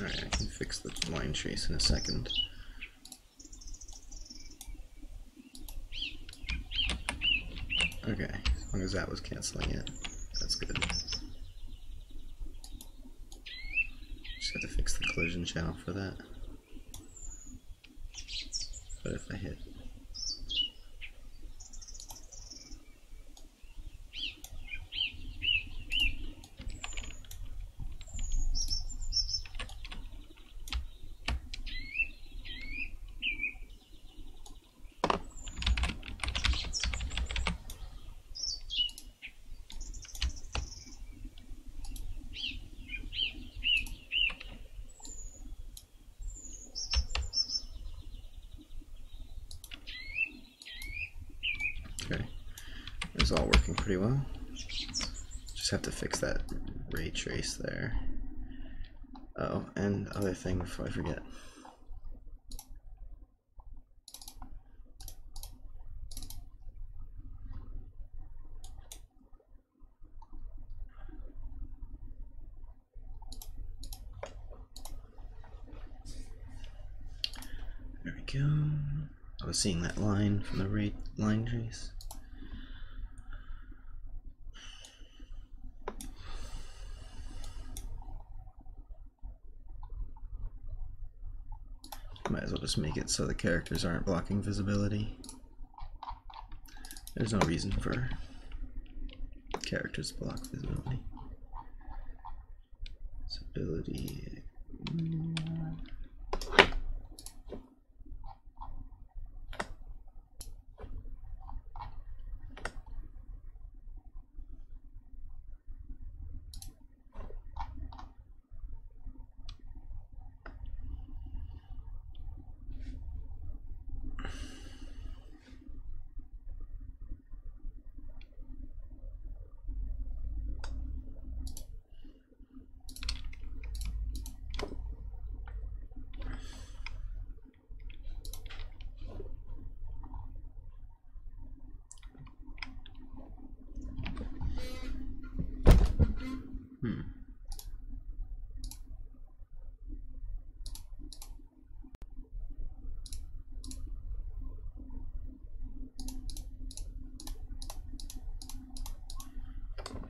Alright, I can fix the line trace in a second. Okay, as long as that was canceling it, that's good. Just have to fix the collision channel for that. But if I hit it's all working pretty well. Just have to fix that ray trace there. Oh, and other thing before I forget. There we go. I was seeing that line from the ray line trace. Might as well just make it so the characters aren't blocking visibility. There's no reason for characters to block visibility. Visibility.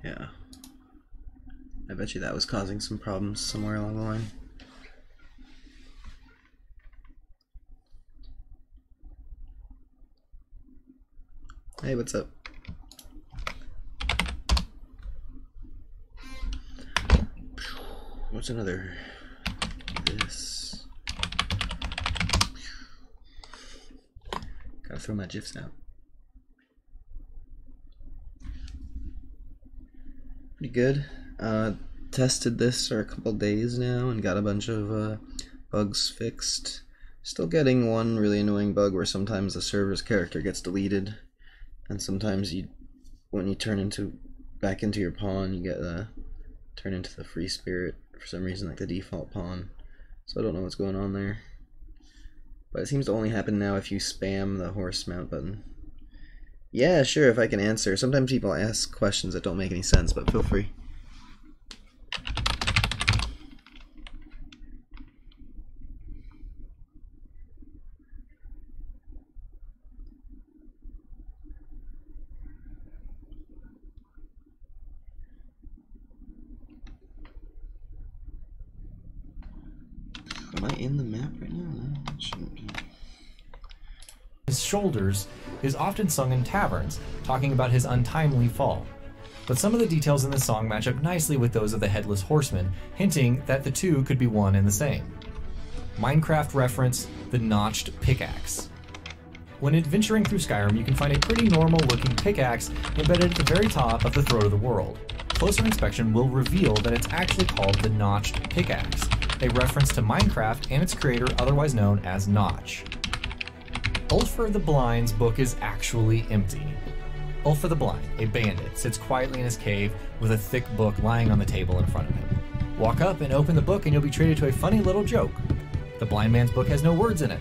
Yeah. I bet you that was causing some problems somewhere along the line. Hey, what's up? What's another? This. Gotta throw my GIFs out. Pretty good. Tested this for a couple days now and got a bunch of bugs fixed. Still getting one really annoying bug where sometimes the server's character gets deleted, and sometimes when you turn back into your pawn, you get turn into the free spirit for some reason, like the default pawn. So I don't know what's going on there. But it seems to only happen now if you spam the horse mount button. Yeah, sure, if I can answer. Sometimes people ask questions that don't make any sense, but feel free. Am I in the map right now? No, it shouldn't be. His shoulders is often sung in taverns, talking about his untimely fall. But some of the details in the song match up nicely with those of the Headless Horseman, hinting that the two could be one and the same. Minecraft reference, the notched pickaxe. When adventuring through Skyrim, you can find a pretty normal looking pickaxe embedded at the very top of the Throat of the World. Closer inspection will reveal that it's actually called the notched pickaxe, a reference to Minecraft and its creator, otherwise known as Notch. Ulfr the Blind's book is actually empty. Ulfr the Blind, a bandit, sits quietly in his cave with a thick book lying on the table in front of him. Walk up and open the book and you'll be treated to a funny little joke. The blind man's book has no words in it.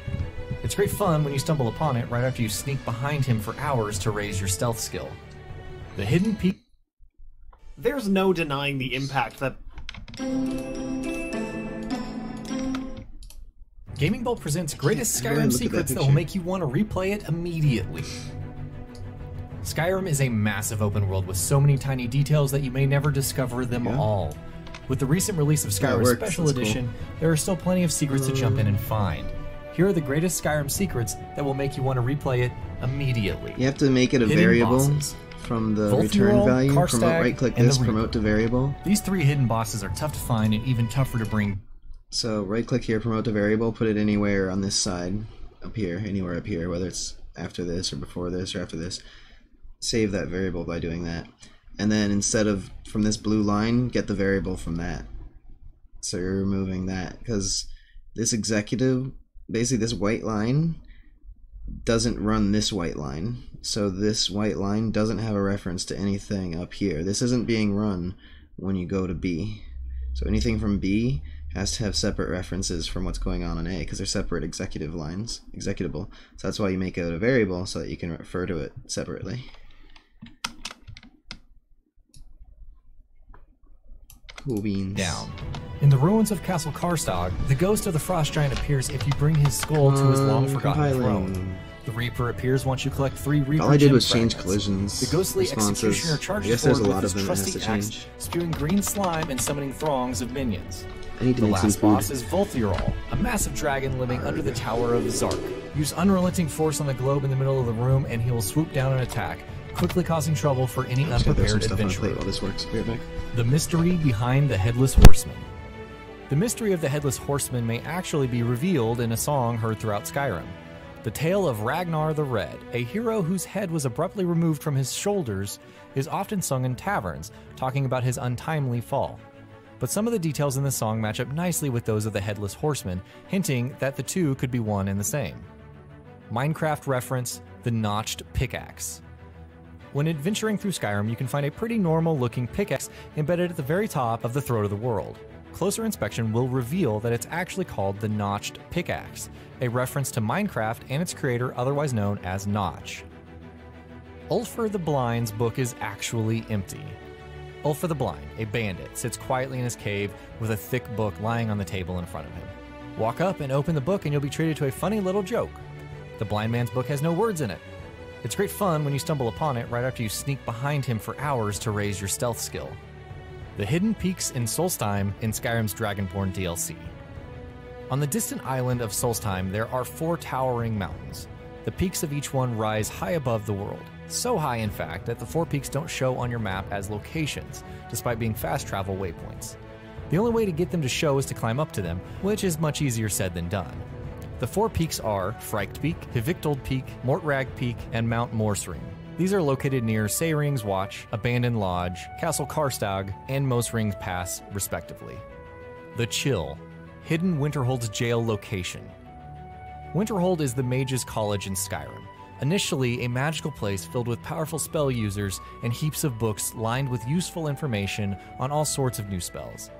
It's great fun when you stumble upon it right after you sneak behind him for hours to raise your stealth skill. The hidden peak... There's no denying the impact that... Gaming Bolt presents greatest Skyrim secrets that will make you want to replay it immediately. Skyrim is a massive open world with so many tiny details that you may never discover them all. With the recent release of Skyrim Special Edition, there are still plenty of secrets to jump in and find. Here are the greatest Skyrim secrets that will make you want to replay it immediately. You have to make it a variable from the return value. Right-click this, promote to variable. These three hidden bosses are tough to find and even tougher to bring. So right-click here, promote to variable, put it anywhere on this side, up here, anywhere up here, whether it's after this or before this or after this. Save that variable by doing that. And then instead of from this blue line, get the variable from that. So you're removing that, because this executive, basically this white line, doesn't run this white line. So this white line doesn't have a reference to anything up here. This isn't being run when you go to B. So anything from B has to have separate references from what's going on in A, because they're separate executive lines, executable. So that's why you make it a variable, so that you can refer to it separately. Cool beans. Down. In the ruins of Castle Karstag, the ghost of the Frost Giant appears if you bring his skull to his long-forgotten throne. The Reaper appears once you collect 3 Reaper All I did was fragments. change collisions. The ghostly responses. executioner charges I guess there's a forward lot with of his them that has trusty to axe, change. spewing green slime and summoning throngs of minions. I need to The make some last food. boss is Volthiorol, a massive dragon living under the Tower of Zark. Use unrelenting force on the globe in the middle of the room and he will swoop down and attack, quickly causing trouble for any unprepared adventurer. While this works. Be right back. The mystery behind the Headless Horseman. The mystery of the Headless Horseman may actually be revealed in a song heard throughout Skyrim. The tale of Ragnar the Red, a hero whose head was abruptly removed from his shoulders, is often sung in taverns, talking about his untimely fall. But some of the details in the song match up nicely with those of the Headless Horseman, hinting that the two could be one and the same. Minecraft reference, the notched pickaxe. When adventuring through Skyrim, you can find a pretty normal looking pickaxe embedded at the very top of the Throat of the World. Closer inspection will reveal that it's actually called the notched pickaxe, a reference to Minecraft and its creator, otherwise known as Notch. Ulfr the Blind's book is actually empty. Ulfr the Blind, a bandit, sits quietly in his cave with a thick book lying on the table in front of him. Walk up and open the book and you'll be treated to a funny little joke. The blind man's book has no words in it. It's great fun when you stumble upon it right after you sneak behind him for hours to raise your stealth skill. The hidden peaks in Solstheim in Skyrim's Dragonborn DLC. On the distant island of Solstheim, there are 4 towering mountains. The peaks of each one rise high above the world. So high, in fact, that the 4 peaks don't show on your map as locations, despite being fast travel waypoints. The only way to get them to show is to climb up to them, which is much easier said than done. The 4 peaks are Fryked Peak, Hivictold Peak, Mortrag Peak, and Mount Morsring. These are located near Seyring's Watch, Abandoned Lodge, Castle Karstag, and Mosring's Pass, respectively. The Chill, hidden Winterhold's jail location. Winterhold is the Mage's College in Skyrim, initially a magical place filled with powerful spell users and heaps of books lined with useful information on all sorts of new spells.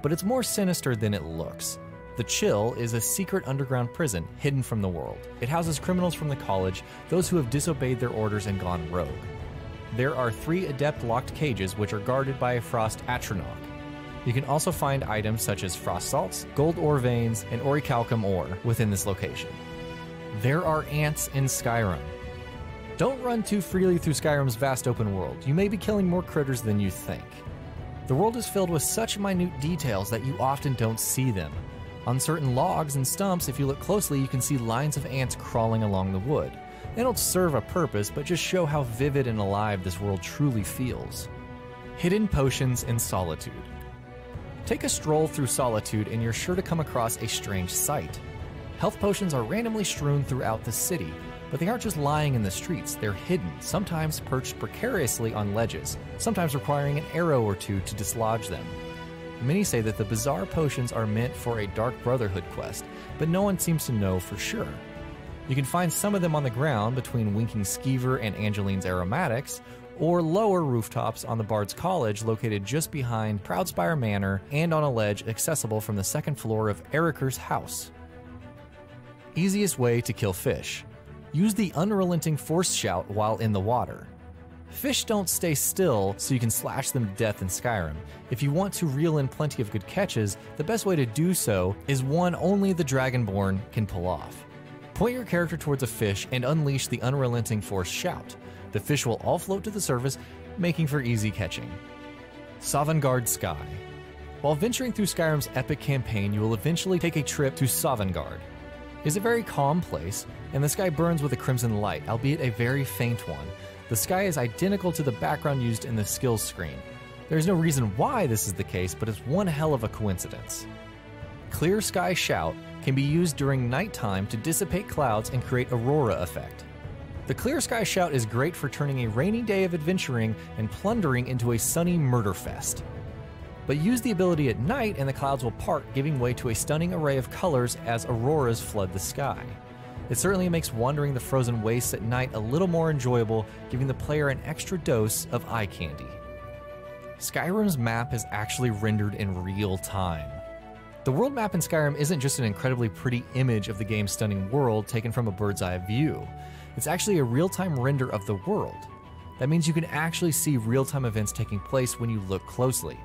But it's more sinister than it looks. The The Chill is a secret underground prison hidden from the world. It houses criminals from the college, those who have disobeyed their orders and gone rogue. There are 3 adept locked cages which are guarded by a frost atronach. You can also find items such as frost salts, gold ore veins, and orichalcum ore within this location. There are ants in Skyrim. Don't run too freely through Skyrim's vast open world. You may be killing more critters than you think. The world is filled with such minute details that you often don't see them. On certain logs and stumps, if you look closely, you can see lines of ants crawling along the wood. They don't serve a purpose, but just show how vivid and alive this world truly feels. Hidden potions in Solitude. Take a stroll through Solitude and you're sure to come across a strange sight. Health potions are randomly strewn throughout the city, but they aren't just lying in the streets, they're hidden, sometimes perched precariously on ledges, sometimes requiring an arrow or two to dislodge them. Many say that the bizarre potions are meant for a Dark Brotherhood quest, but no one seems to know for sure. You can find some of them on the ground between Winking Skeever and Angeline's Aromatics, or lower rooftops on the Bard's College located just behind Proudspire Manor and on a ledge accessible from the 2nd floor of Eriker's house. Easiest way to kill fish. Use the unrelenting force shout while in the water. Fish don't stay still, so you can slash them to death in Skyrim. If you want to reel in plenty of good catches, the best way to do so is one only the Dragonborn can pull off. Point your character towards a fish and unleash the unrelenting force shout. The fish will all float to the surface, making for easy catching. Sovngarde Sky. While venturing through Skyrim's epic campaign, you will eventually take a trip to Sovngarde. It's a very calm place, and the sky burns with a crimson light, albeit a very faint one. The sky is identical to the background used in the skills screen. There's no reason why this is the case, but it's one hell of a coincidence. Clear Sky Shout can be used during nighttime to dissipate clouds and create aurora effect. The Clear Sky Shout is great for turning a rainy day of adventuring and plundering into a sunny murder fest. But use the ability at night and the clouds will part, giving way to a stunning array of colors as auroras flood the sky. It certainly makes wandering the frozen wastes at night a little more enjoyable, giving the player an extra dose of eye candy. Skyrim's map is actually rendered in real time. The world map in Skyrim isn't just an incredibly pretty image of the game's stunning world taken from a bird's eye view. It's actually a real-time render of the world. That means you can actually see real-time events taking place when you look closely.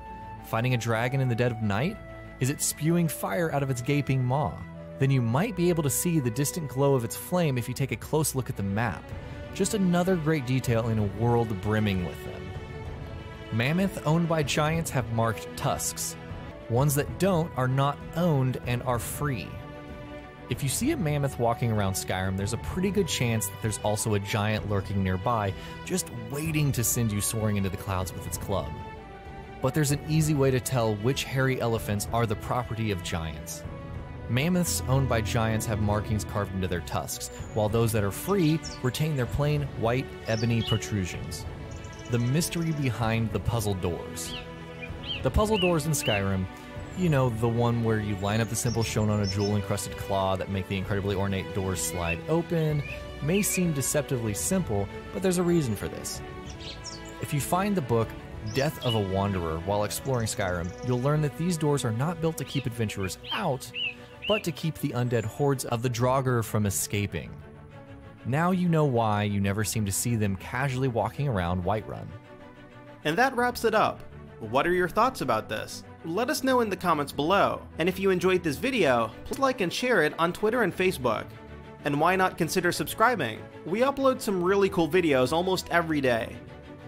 Finding a dragon in the dead of night? Is it spewing fire out of its gaping maw? Then you might be able to see the distant glow of its flame if you take a close look at the map. Just another great detail in a world brimming with them. Mammoth owned by giants have marked tusks. Ones that don't are not owned and are free. If you see a mammoth walking around Skyrim, there's a pretty good chance that there's also a giant lurking nearby, just waiting to send you soaring into the clouds with its club. But there's an easy way to tell which hairy elephants are the property of giants. Mammoths owned by giants have markings carved into their tusks, while those that are free retain their plain white ebony protrusions. The mystery behind the puzzle doors. The puzzle doors in Skyrim, you know, the one where you line up the symbols shown on a jewel-encrusted claw that make the incredibly ornate doors slide open, may seem deceptively simple, but there's a reason for this. If you find the book Death of a Wanderer while exploring Skyrim, you'll learn that these doors are not built to keep adventurers out, but to keep the undead hordes of the Draugr from escaping. Now you know why you never seem to see them casually walking around Whiterun. And that wraps it up. What are your thoughts about this? Let us know in the comments below. And if you enjoyed this video, please like and share it on Twitter and Facebook. And why not consider subscribing? We upload some really cool videos almost every day.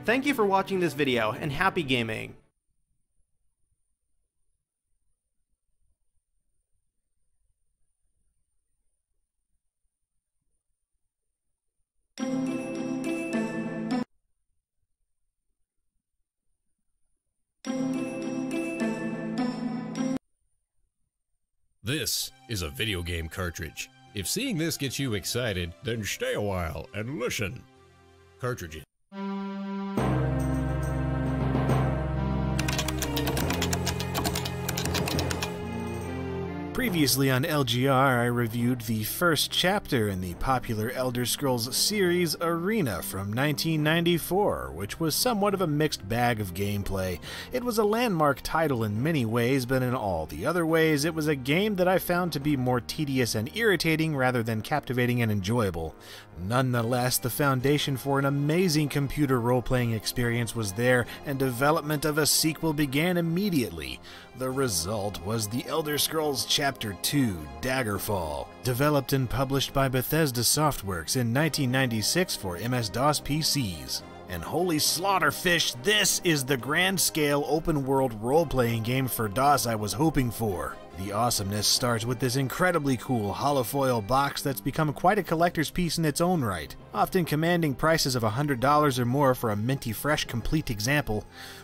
Thank you for watching this video, and happy gaming! This is a video game cartridge. If seeing this gets you excited, then stay a while and listen. Cartridges. Previously on LGR, I reviewed the first chapter in the popular Elder Scrolls series Arena from 1994, which was somewhat of a mixed bag of gameplay. It was a landmark title in many ways, but in all the other ways, it was a game that I found to be more tedious and irritating rather than captivating and enjoyable. Nonetheless, the foundation for an amazing computer role-playing experience was there, and development of a sequel began immediately. The result was The Elder Scrolls Chapter 2, Daggerfall, developed and published by Bethesda Softworks in 1996 for MS-DOS PCs. And holy slaughterfish, this is the grand-scale open-world role-playing game for DOS I was hoping for. The awesomeness starts with this incredibly cool holofoil box that's become quite a collector's piece in its own right, often commanding prices of $100 or more for a minty fresh complete example.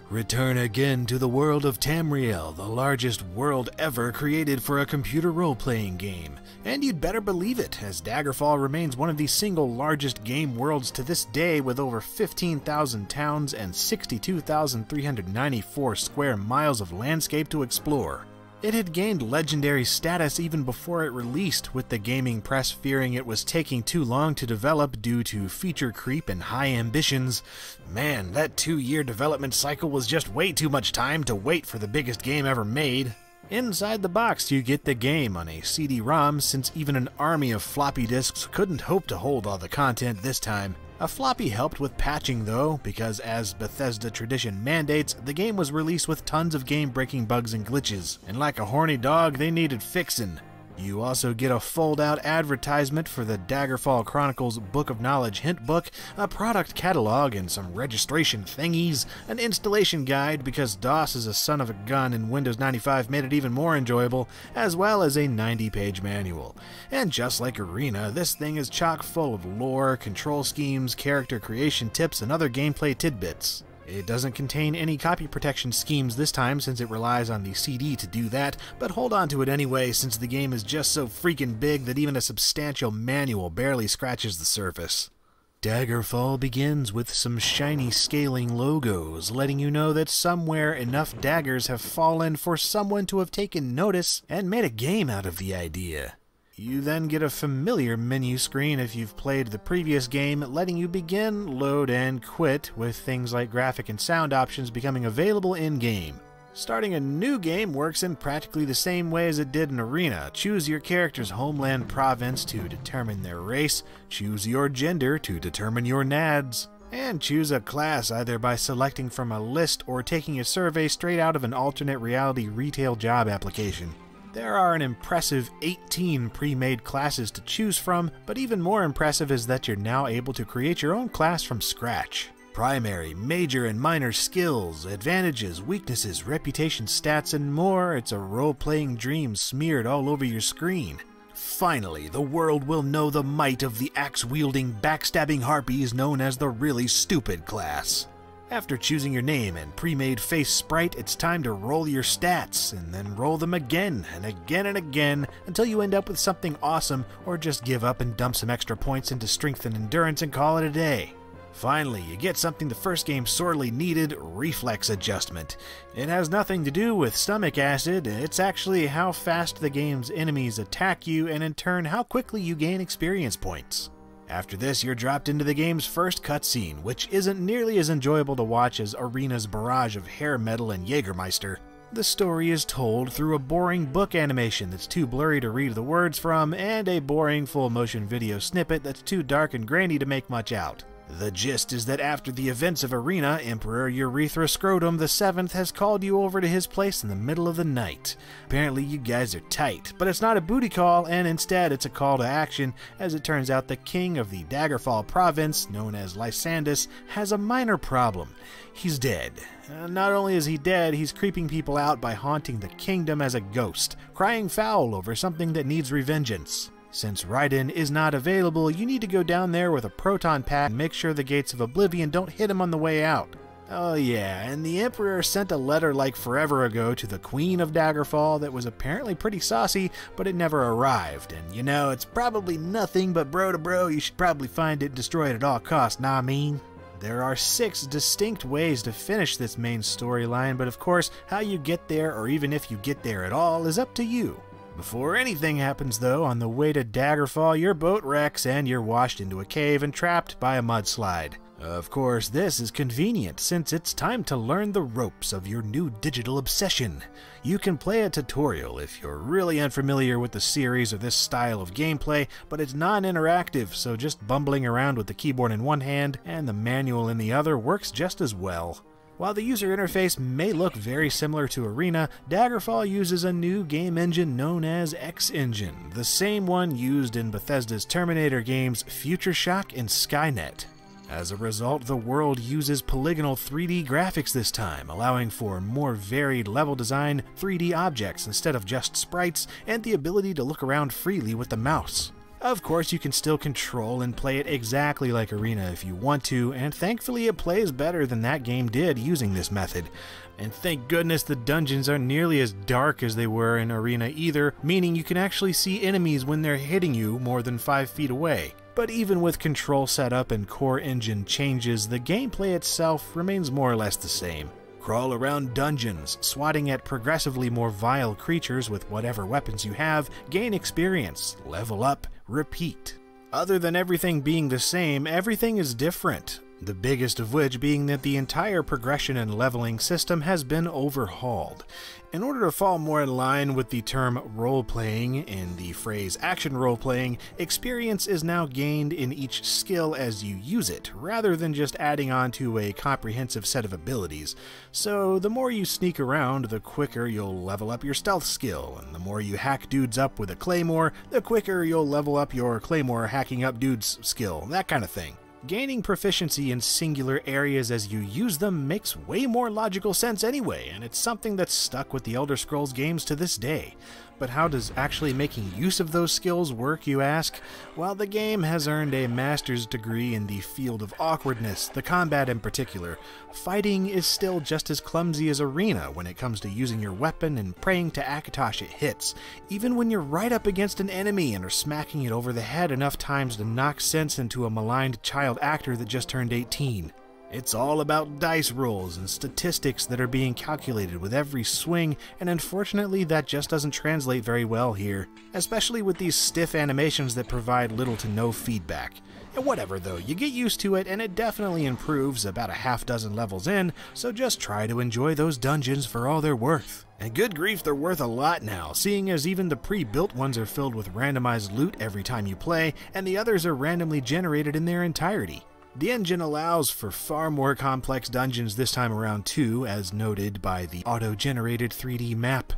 Return again to the world of Tamriel, the largest world ever created for a computer role-playing game. And you'd better believe it, as Daggerfall remains one of the single largest game worlds to this day, with over 15,000 towns and 62,394 square miles of landscape to explore. It had gained legendary status even before it released, with the gaming press fearing it was taking too long to develop due to feature creep and high ambitions. Man, that 2-year development cycle was just way too much time to wait for the biggest game ever made. Inside the box, you get the game on a CD-ROM, since even an army of floppy disks couldn't hope to hold all the content this time. A floppy helped with patching though, because as Bethesda tradition mandates, the game was released with tons of game-breaking bugs and glitches, and like a horny dog, they needed fixin'. You also get a fold-out advertisement for the Daggerfall Chronicles Book of Knowledge hint book, a product catalog and some registration thingies, an installation guide because DOS is a son of a gun and Windows 95 made it even more enjoyable, as well as a 90-page manual. And just like Arena, this thing is chock full of lore, control schemes, character creation tips, and other gameplay tidbits. It doesn't contain any copy protection schemes this time since it relies on the CD to do that, but hold on to it anyway since the game is just so freaking big that even a substantial manual barely scratches the surface. Daggerfall begins with some shiny scaling logos, letting you know that somewhere enough daggers have fallen for someone to have taken notice and made a game out of the idea. You then get a familiar menu screen if you've played the previous game, letting you begin, load, and quit, with things like graphic and sound options becoming available in-game. Starting a new game works in practically the same way as it did in Arena. Choose your character's homeland province to determine their race, choose your gender to determine your nads, and choose a class either by selecting from a list or taking a survey straight out of an alternate reality retail job application. There are an impressive 18 pre-made classes to choose from, but even more impressive is that you're now able to create your own class from scratch. Primary, major, and minor skills, advantages, weaknesses, reputation stats, and more. It's a role-playing dream smeared all over your screen. Finally, the world will know the might of the axe-wielding, backstabbing harpies known as the really stupid class. After choosing your name and pre-made face sprite, it's time to roll your stats, and then roll them again and again and again until you end up with something awesome, or just give up and dump some extra points into strength and endurance and call it a day. Finally, you get something the first game sorely needed: reflex adjustment. It has nothing to do with stomach acid, it's actually how fast the game's enemies attack you, and in turn how quickly you gain experience points. After this, you're dropped into the game's first cutscene, which isn't nearly as enjoyable to watch as Arena's barrage of hair metal and Jägermeister. The story is told through a boring book animation that's too blurry to read the words from, and a boring full-motion video snippet that's too dark and grainy to make much out. The gist is that after the events of Arena, Emperor Urethra Scrotum VII has called you over to his place in the middle of the night. Apparently you guys are tight, but it's not a booty call, and instead it's a call to action, as it turns out the king of the Daggerfall province, known as Lysandus, has a minor problem. He's dead. Not only is he dead, he's creeping people out by haunting the kingdom as a ghost, crying foul over something that needs revengeance. Since Raiden is not available, you need to go down there with a proton pad and make sure the gates of oblivion don't hit him on the way out. Oh yeah, and the Emperor sent a letter like forever ago to the Queen of Daggerfall that was apparently pretty saucy, but it never arrived, and you know, it's probably nothing but bro to bro, you should probably find it and destroy it at all costs, nah I mean? There are 6 distinct ways to finish this main storyline, but of course, how you get there, or even if you get there at all, is up to you. Before anything happens though, on the way to Daggerfall, your boat wrecks and you're washed into a cave and trapped by a mudslide. Of course, this is convenient since it's time to learn the ropes of your new digital obsession. You can play a tutorial if you're really unfamiliar with the series or this style of gameplay, but it's non-interactive, so just bumbling around with the keyboard in one hand and the manual in the other works just as well. While the user interface may look very similar to Arena, Daggerfall uses a new game engine known as X-Engine, the same one used in Bethesda's Terminator games Future Shock and Skynet. As a result, the world uses polygonal 3D graphics this time, allowing for more varied level design, 3D objects instead of just sprites, and the ability to look around freely with the mouse. Of course, you can still control and play it exactly like Arena if you want to, and thankfully it plays better than that game did using this method. And thank goodness the dungeons aren't nearly as dark as they were in Arena either, meaning you can actually see enemies when they're hitting you more than 5 feet away. But even with control setup and core engine changes, the gameplay itself remains more or less the same. Crawl around dungeons, swatting at progressively more vile creatures with whatever weapons you have, gain experience, level up, repeat. Other than everything being the same, everything is different. The biggest of which being that the entire progression and leveling system has been overhauled. In order to fall more in line with the term role-playing and the phrase action role-playing, experience is now gained in each skill as you use it, rather than just adding on to a comprehensive set of abilities. So the more you sneak around, the quicker you'll level up your stealth skill, and the more you hack dudes up with a claymore, the quicker you'll level up your claymore hacking up dudes skill, that kind of thing. Gaining proficiency in singular areas as you use them makes way more logical sense anyway, and it's something that's stuck with the Elder Scrolls games to this day. But how does actually making use of those skills work, you ask? Well, the game has earned a master's degree in the field of awkwardness, the combat in particular. Fighting is still just as clumsy as Arena when it comes to using your weapon and praying to Akatosh it hits, even when you're right up against an enemy and are smacking it over the head enough times to knock sense into a maligned child actor that just turned 18. It's all about dice rolls and statistics that are being calculated with every swing, and unfortunately that just doesn't translate very well here, especially with these stiff animations that provide little to no feedback. And whatever though, you get used to it and it definitely improves about a half dozen levels in, so just try to enjoy those dungeons for all they're worth. And good grief, they're worth a lot now, seeing as even the pre-built ones are filled with randomized loot every time you play, and the others are randomly generated in their entirety. The engine allows for far more complex dungeons this time around too, as noted by the auto-generated 3D map.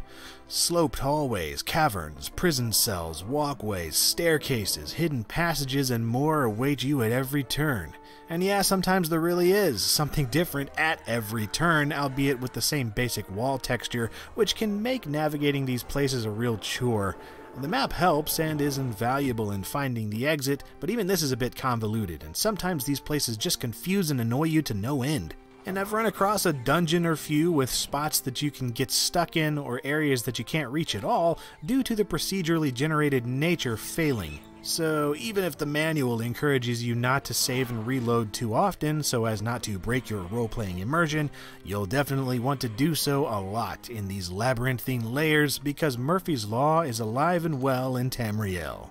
Sloped hallways, caverns, prison cells, walkways, staircases, hidden passages, and more await you at every turn. And yeah, sometimes there really is something different at every turn, albeit with the same basic wall texture, which can make navigating these places a real chore. The map helps and is invaluable in finding the exit, but even this is a bit convoluted, and sometimes these places just confuse and annoy you to no end. And I've run across a dungeon or few with spots that you can get stuck in or areas that you can't reach at all due to the procedurally generated nature failing. So even if the manual encourages you not to save and reload too often so as not to break your role-playing immersion, you'll definitely want to do so a lot in these labyrinthine layers because Murphy's Law is alive and well in Tamriel.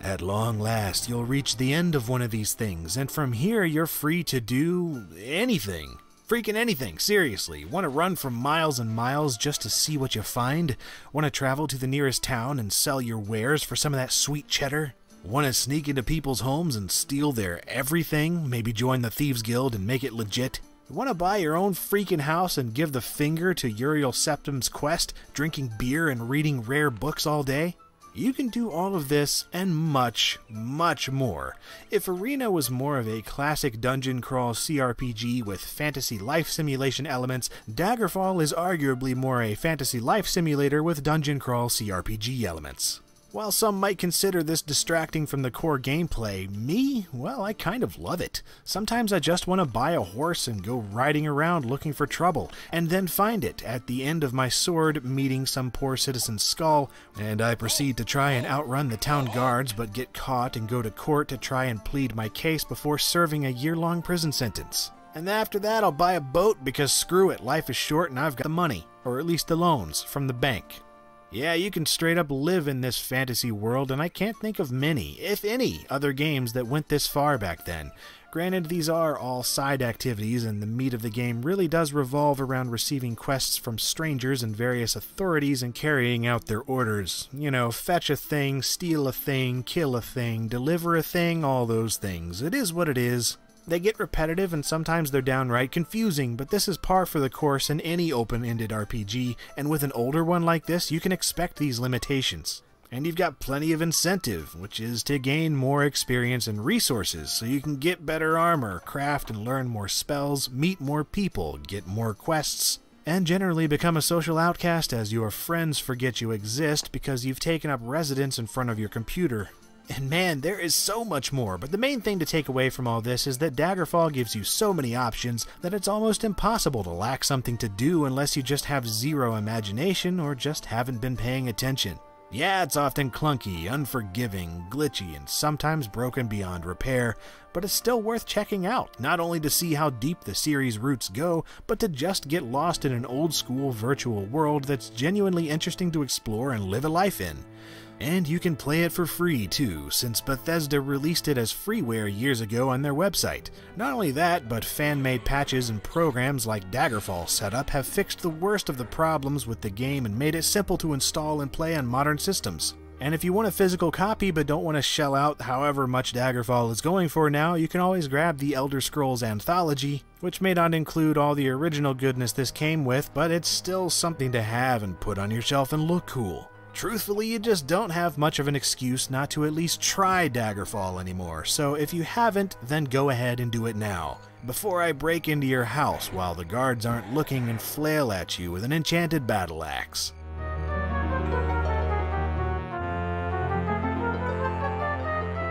At long last, you'll reach the end of one of these things, and from here you're free to do anything. Freaking anything, seriously. Want to run for miles and miles just to see what you find? Want to travel to the nearest town and sell your wares for some of that sweet cheddar? Want to sneak into people's homes and steal their everything? Maybe join the Thieves Guild and make it legit? Want to buy your own freaking house and give the finger to Uriel Septim's quest, drinking beer and reading rare books all day? You can do all of this and much, much more. If Arena was more of a classic dungeon crawl CRPG with fantasy life simulation elements, Daggerfall is arguably more a fantasy life simulator with dungeon crawl CRPG elements. While some might consider this distracting from the core gameplay, me, well, I kind of love it. Sometimes I just want to buy a horse and go riding around looking for trouble, and then find it at the end of my sword meeting some poor citizen's skull, and I proceed to try and outrun the town guards but get caught and go to court to try and plead my case before serving a year-long prison sentence. And after that I'll buy a boat because screw it, life is short and I've got the money, or at least the loans, from the bank. Yeah, you can straight up live in this fantasy world, and I can't think of many, if any, other games that went this far back then. Granted, these are all side activities, and the meat of the game really does revolve around receiving quests from strangers and various authorities and carrying out their orders. You know, fetch a thing, steal a thing, kill a thing, deliver a thing, all those things. It is what it is. They get repetitive and sometimes they're downright confusing, but this is par for the course in any open-ended RPG, and with an older one like this, you can expect these limitations. And you've got plenty of incentive, which is to gain more experience and resources so you can get better armor, craft and learn more spells, meet more people, get more quests, and generally become a social outcast as your friends forget you exist because you've taken up residence in front of your computer. And man, there is so much more, but the main thing to take away from all this is that Daggerfall gives you so many options that it's almost impossible to lack something to do unless you just have zero imagination or just haven't been paying attention. Yeah, it's often clunky, unforgiving, glitchy, and sometimes broken beyond repair, but it's still worth checking out, not only to see how deep the series' roots go, but to just get lost in an old-school virtual world that's genuinely interesting to explore and live a life in. And you can play it for free too, since Bethesda released it as freeware years ago on their website. Not only that, but fan-made patches and programs like Daggerfall Setup have fixed the worst of the problems with the game and made it simple to install and play on modern systems. And if you want a physical copy but don't want to shell out however much Daggerfall is going for now, you can always grab the Elder Scrolls Anthology, which may not include all the original goodness this came with, but it's still something to have and put on your shelf and look cool. Truthfully, you just don't have much of an excuse not to at least try Daggerfall anymore, so if you haven't, then go ahead and do it now, before I break into your house while the guards aren't looking and flail at you with an enchanted battle axe.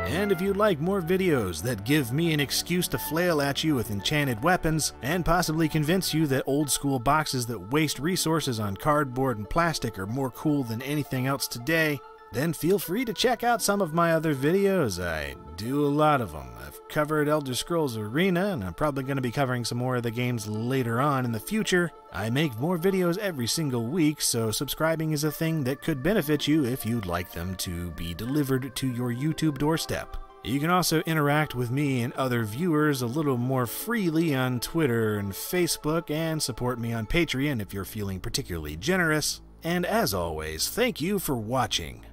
And if you'd like more videos that give me an excuse to flail at you with enchanted weapons, and possibly convince you that old school boxes that waste resources on cardboard and plastic are more cool than anything else today, then feel free to check out some of my other videos. I do a lot of them. I've covered Elder Scrolls Arena, and I'm probably going to be covering some more of the games later on in the future. I make more videos every single week, so subscribing is a thing that could benefit you if you'd like them to be delivered to your YouTube doorstep. You can also interact with me and other viewers a little more freely on Twitter and Facebook, and support me on Patreon if you're feeling particularly generous. And as always, thank you for watching.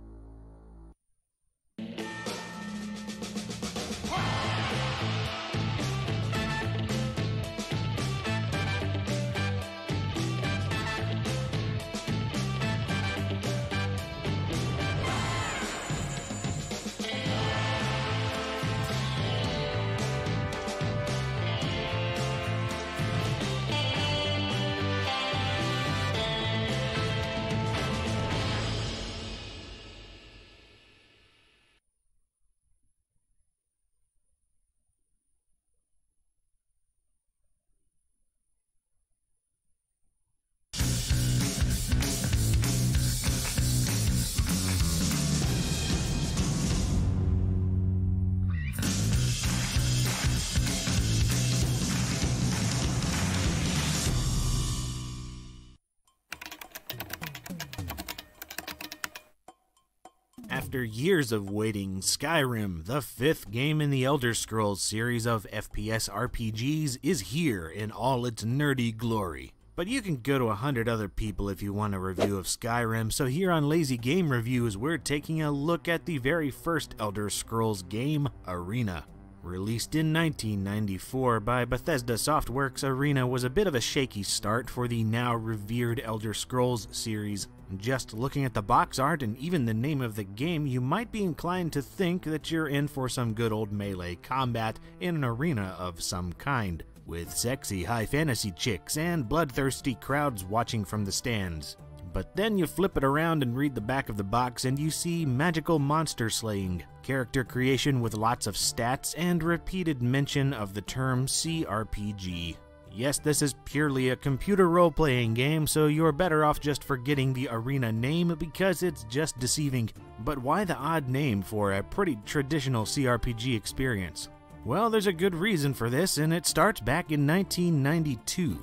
After years of waiting, Skyrim, the 5th game in the Elder Scrolls series of FPS RPGs, is here in all its nerdy glory. But you can go to 100 other people if you want a review of Skyrim, so here on Lazy Game Reviews, we're taking a look at the very first Elder Scrolls game, Arena. Released in 1994 by Bethesda Softworks, Arena was a bit of a shaky start for the now revered Elder Scrolls series. Just looking at the box art and even the name of the game, you might be inclined to think that you're in for some good old melee combat in an arena of some kind, with sexy high fantasy chicks and bloodthirsty crowds watching from the stands. But then you flip it around and read the back of the box and you see magical monster slaying, character creation with lots of stats, and repeated mention of the term CRPG. Yes, this is purely a computer role-playing game, so you're better off just forgetting the Arena name because it's just deceiving. But why the odd name for a pretty traditional CRPG experience? Well, there's a good reason for this, and it starts back in 1992.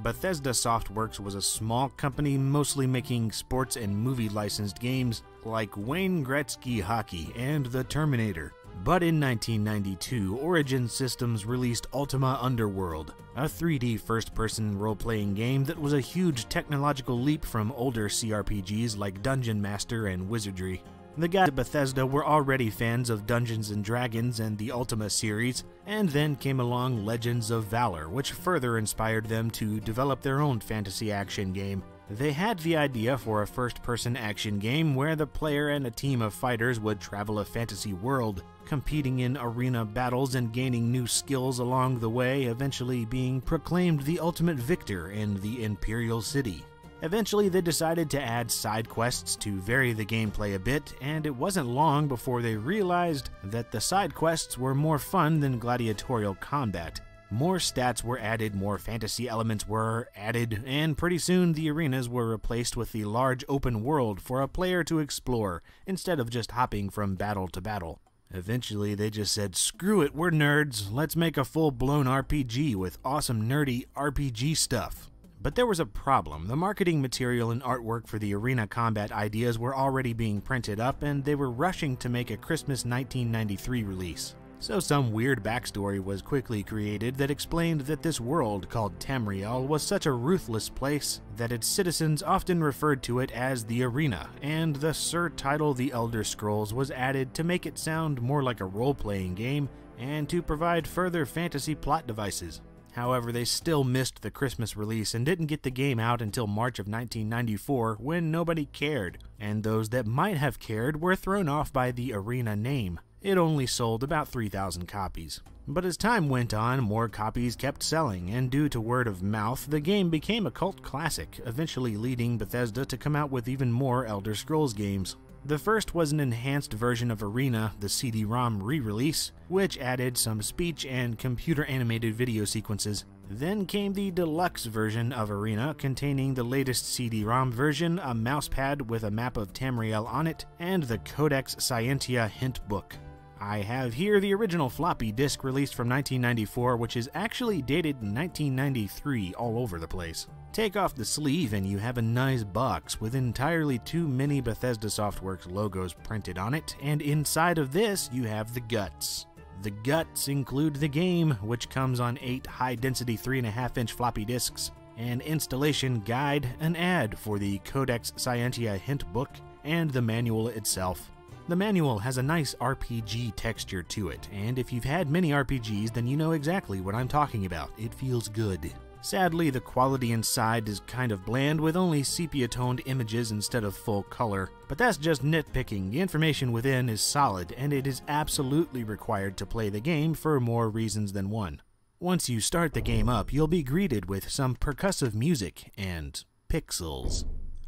Bethesda Softworks was a small company mostly making sports and movie licensed games like Wayne Gretzky Hockey and The Terminator. But in 1992, Origin Systems released Ultima Underworld, a 3D first-person role-playing game that was a huge technological leap from older CRPGs like Dungeon Master and Wizardry. The guys at Bethesda were already fans of Dungeons & Dragons and the Ultima series, and then came along Legends of Valor, which further inspired them to develop their own fantasy action game. They had the idea for a first-person action game where the player and a team of fighters would travel a fantasy world, competing in arena battles and gaining new skills along the way, eventually being proclaimed the ultimate victor in the Imperial City. Eventually, they decided to add side quests to vary the gameplay a bit, and it wasn't long before they realized that the side quests were more fun than gladiatorial combat. More stats were added, more fantasy elements were added, and pretty soon the arenas were replaced with the large open world for a player to explore, instead of just hopping from battle to battle. Eventually, they just said, screw it, we're nerds, let's make a full-blown RPG with awesome nerdy RPG stuff. But there was a problem. The marketing material and artwork for the arena combat ideas were already being printed up, and they were rushing to make a Christmas 1993 release. So some weird backstory was quickly created that explained that this world, called Tamriel, was such a ruthless place that its citizens often referred to it as the Arena, and the surtitle The Elder Scrolls was added to make it sound more like a role-playing game and to provide further fantasy plot devices. However, they still missed the Christmas release and didn't get the game out until March of 1994 when nobody cared, and those that might have cared were thrown off by the Arena name. It only sold about 3,000 copies. But as time went on, more copies kept selling, and due to word of mouth, the game became a cult classic, eventually leading Bethesda to come out with even more Elder Scrolls games. The first was an enhanced version of Arena, the CD-ROM re-release, which added some speech and computer-animated video sequences. Then came the deluxe version of Arena, containing the latest CD-ROM version, a mousepad with a map of Tamriel on it, and the Codex Scientia hint book. I have here the original floppy disk released from 1994, which is actually dated 1993 all over the place. Take off the sleeve and you have a nice box with entirely too many Bethesda Softworks logos printed on it, and inside of this you have the guts. The guts include the game, which comes on 8 high-density 3.5-inch floppy disks, an installation guide, an ad for the Codex Scientia hint book, and the manual itself. The manual has a nice RPG texture to it, and if you've had many RPGs, then you know exactly what I'm talking about. It feels good. Sadly, the quality inside is kind of bland, with only sepia-toned images instead of full color. But that's just nitpicking. The information within is solid, and it is absolutely required to play the game for more reasons than one. Once you start the game up, you'll be greeted with some percussive music and pixels.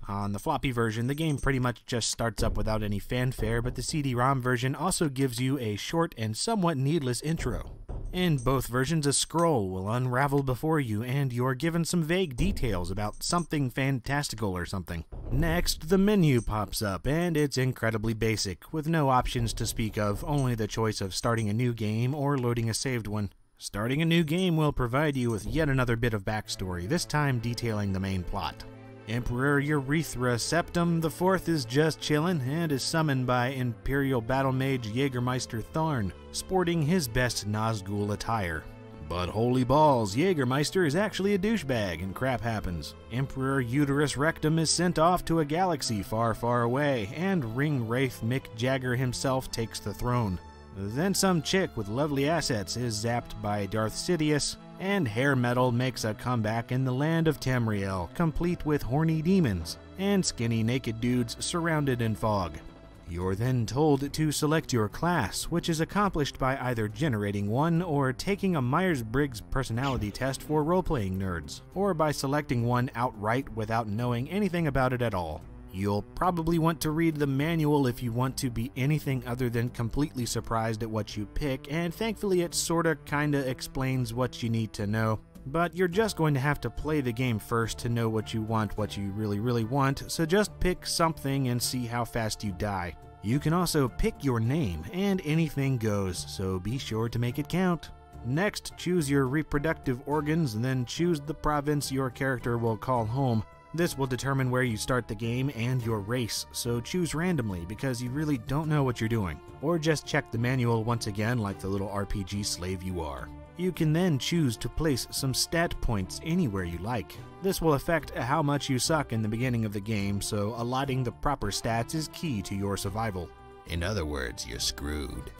On the floppy version, the game pretty much just starts up without any fanfare, but the CD-ROM version also gives you a short and somewhat needless intro. In both versions, a scroll will unravel before you, and you're given some vague details about something fantastical or something. Next, the menu pops up, and it's incredibly basic, with no options to speak of, only the choice of starting a new game or loading a saved one. Starting a new game will provide you with yet another bit of backstory, this time detailing the main plot. Emperor Urethra Septim IV is just chillin' and is summoned by Imperial Battle Mage Jägermeister Tharn, sporting his best Nazgul attire. But holy balls, Jägermeister is actually a douchebag and crap happens. Emperor Uterus Rectum is sent off to a galaxy far, far away, and Ring Wraith Mick Jagger himself takes the throne. Then some chick with lovely assets is zapped by Darth Sidious, and hair metal makes a comeback in the land of Tamriel, complete with horny demons and skinny naked dudes surrounded in fog. You're then told to select your class, which is accomplished by either generating one or taking a Myers-Briggs personality test for role-playing nerds, or by selecting one outright without knowing anything about it at all. You'll probably want to read the manual if you want to be anything other than completely surprised at what you pick, and thankfully it sorta kinda explains what you need to know. But you're just going to have to play the game first to know what you really want, so just pick something and see how fast you die. You can also pick your name, and anything goes, so be sure to make it count. Next, choose your reproductive organs, and then choose the province your character will call home. This will determine where you start the game and your race, so choose randomly because you really don't know what you're doing. Or just check the manual once again like the little RPG slave you are. You can then choose to place some stat points anywhere you like. This will affect how much you suck in the beginning of the game, so allotting the proper stats is key to your survival. In other words, you're screwed.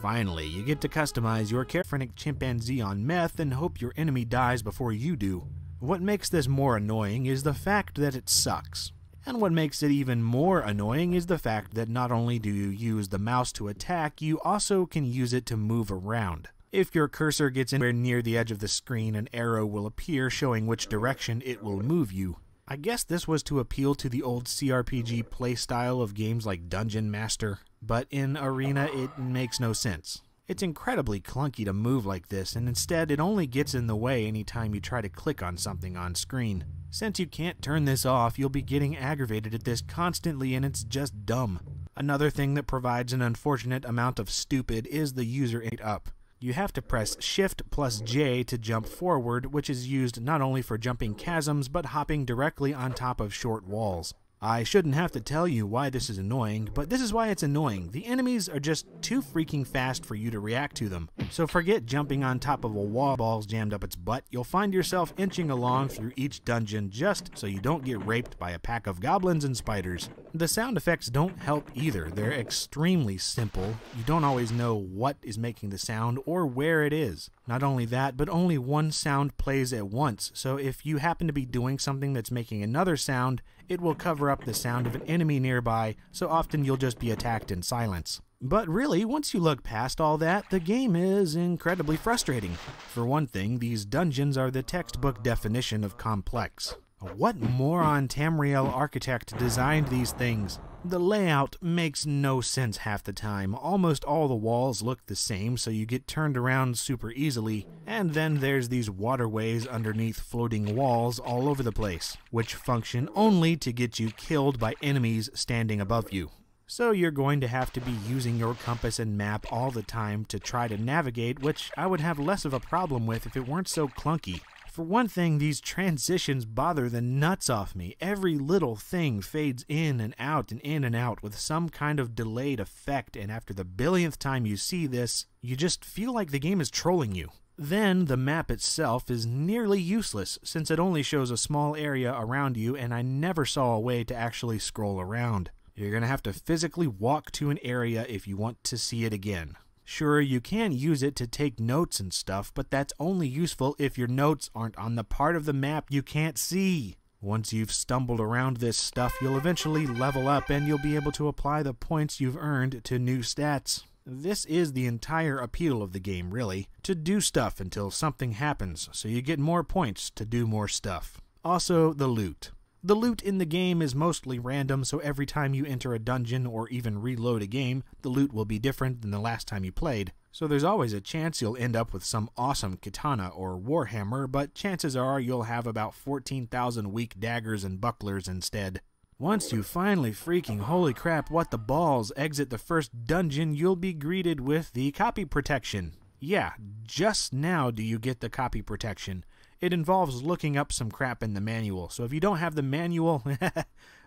Finally, you get to customize your schizophrenic chimpanzee on meth and hope your enemy dies before you do. What makes this more annoying is the fact that it sucks. And what makes it even more annoying is the fact that not only do you use the mouse to attack, you also can use it to move around. If your cursor gets anywhere near the edge of the screen, an arrow will appear showing which direction it will move you. I guess this was to appeal to the old CRPG playstyle of games like Dungeon Master, but in Arena it makes no sense. It's incredibly clunky to move like this, and instead it only gets in the way anytime you try to click on something on screen. Since you can't turn this off, you'll be getting aggravated at this constantly, and it's just dumb. Another thing that provides an unfortunate amount of stupid is the user aid up. You have to press Shift plus J to jump forward, which is used not only for jumping chasms, but hopping directly on top of short walls. I shouldn't have to tell you why this is annoying, but this is why it's annoying. The enemies are just too freaking fast for you to react to them. So forget jumping on top of a wall balls jammed up its butt. You'll find yourself inching along through each dungeon just so you don't get raped by a pack of goblins and spiders. The sound effects don't help either. They're extremely simple. You don't always know what is making the sound or where it is. Not only that, but only one sound plays at once, so if you happen to be doing something that's making another sound, it will cover up the sound of an enemy nearby, so often you'll just be attacked in silence. But really, once you look past all that, the game is incredibly frustrating. For one thing, these dungeons are the textbook definition of complex. What moron Tamriel architect designed these things? The layout makes no sense half the time. Almost all the walls look the same, so you get turned around super easily. And then there's these waterways underneath floating walls all over the place, which function only to get you killed by enemies standing above you. So you're going to have to be using your compass and map all the time to try to navigate, which I would have less of a problem with if it weren't so clunky. For one thing, these transitions bother the nuts off me. Every little thing fades in and out with some kind of delayed effect, and after the billionth time you see this, you just feel like the game is trolling you. Then, the map itself is nearly useless, since it only shows a small area around you, and I never saw a way to actually scroll around. You're going to have to physically walk to an area if you want to see it again. Sure, you can use it to take notes and stuff, but that's only useful if your notes aren't on the part of the map you can't see. Once you've stumbled around this stuff, you'll eventually level up and you'll be able to apply the points you've earned to new stats. This is the entire appeal of the game, really, to do stuff until something happens, so you get more points to do more stuff. Also, the loot. The loot in the game is mostly random, so every time you enter a dungeon or even reload a game, the loot will be different than the last time you played. So there's always a chance you'll end up with some awesome katana or warhammer, but chances are you'll have about 14,000 weak daggers and bucklers instead. Once you finally freaking holy crap what the balls exit the first dungeon, you'll be greeted with the copy protection. Yeah, just now do you get the copy protection. It involves looking up some crap in the manual, so if you don't have the manual,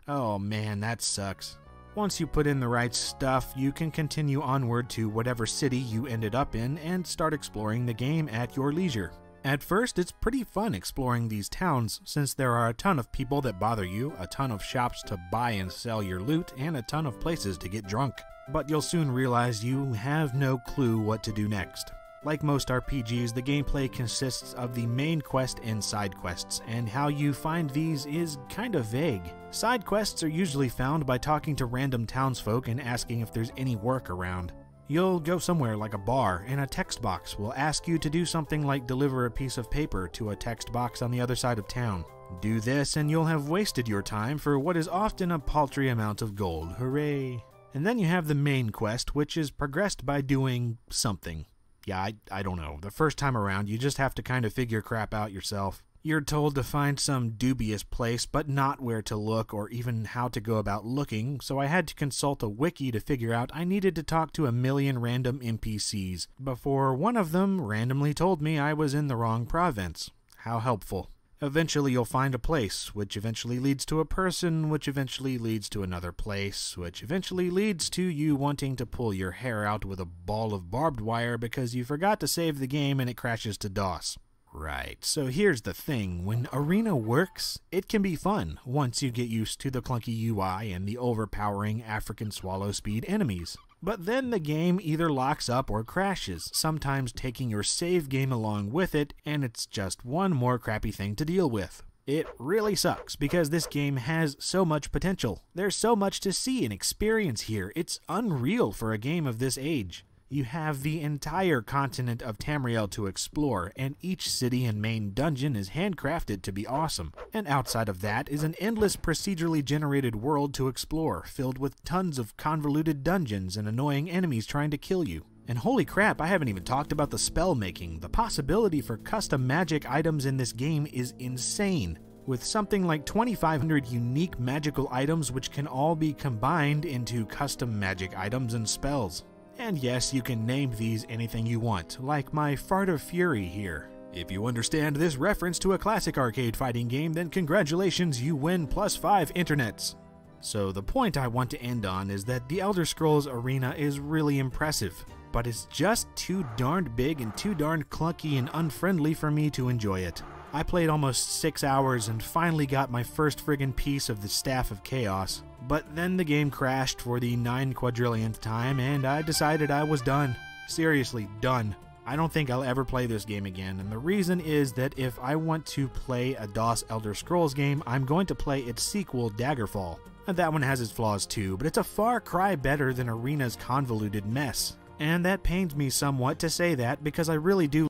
oh man, that sucks. Once you put in the right stuff, you can continue onward to whatever city you ended up in and start exploring the game at your leisure. At first, it's pretty fun exploring these towns, since there are a ton of people that bother you, a ton of shops to buy and sell your loot, and a ton of places to get drunk. But you'll soon realize you have no clue what to do next. Like most RPGs, the gameplay consists of the main quest and side quests, and how you find these is kind of vague. Side quests are usually found by talking to random townsfolk and asking if there's any work around. You'll go somewhere like a bar, and a text box will ask you to do something like deliver a piece of paper to a text box on the other side of town. Do this and you'll have wasted your time for what is often a paltry amount of gold. Hooray! And then you have the main quest, which is progressed by doing something. Yeah, I don't know. The first time around, you just have to kind of figure crap out yourself. You're told to find some dubious place, but not where to look or even how to go about looking, so I had to consult a wiki to figure out I needed to talk to a million random NPCs before one of them randomly told me I was in the wrong province. How helpful. Eventually you'll find a place, which eventually leads to a person, which eventually leads to another place, which eventually leads to you wanting to pull your hair out with a ball of barbed wire because you forgot to save the game and it crashes to DOS. Right, so here's the thing. When Arena works, it can be fun once you get used to the clunky UI and the overpowering African swallow speed enemies. But then the game either locks up or crashes, sometimes taking your save game along with it, and it's just one more crappy thing to deal with. It really sucks because this game has so much potential. There's so much to see and experience here. It's unreal for a game of this age. You have the entire continent of Tamriel to explore, and each city and main dungeon is handcrafted to be awesome. And outside of that is an endless procedurally generated world to explore, filled with tons of convoluted dungeons and annoying enemies trying to kill you. And holy crap, I haven't even talked about the spell making. The possibility for custom magic items in this game is insane, with something like 2,500 unique magical items which can all be combined into custom magic items and spells. And yes, you can name these anything you want, like my Fart of Fury here. If you understand this reference to a classic arcade fighting game, then congratulations, you win +5 internets. So the point I want to end on is that the Elder Scrolls Arena is really impressive, but it's just too darned big and too darned clunky and unfriendly for me to enjoy it. I played almost 6 hours and finally got my first friggin' piece of the Staff of Chaos. But then the game crashed for the 9 quadrillionth time and I decided I was done. Seriously, done. I don't think I'll ever play this game again, and the reason is that if I want to play a DOS Elder Scrolls game, I'm going to play its sequel, Daggerfall. And that one has its flaws too, but it's a far cry better than Arena's convoluted mess. And that pains me somewhat to say that because I really do.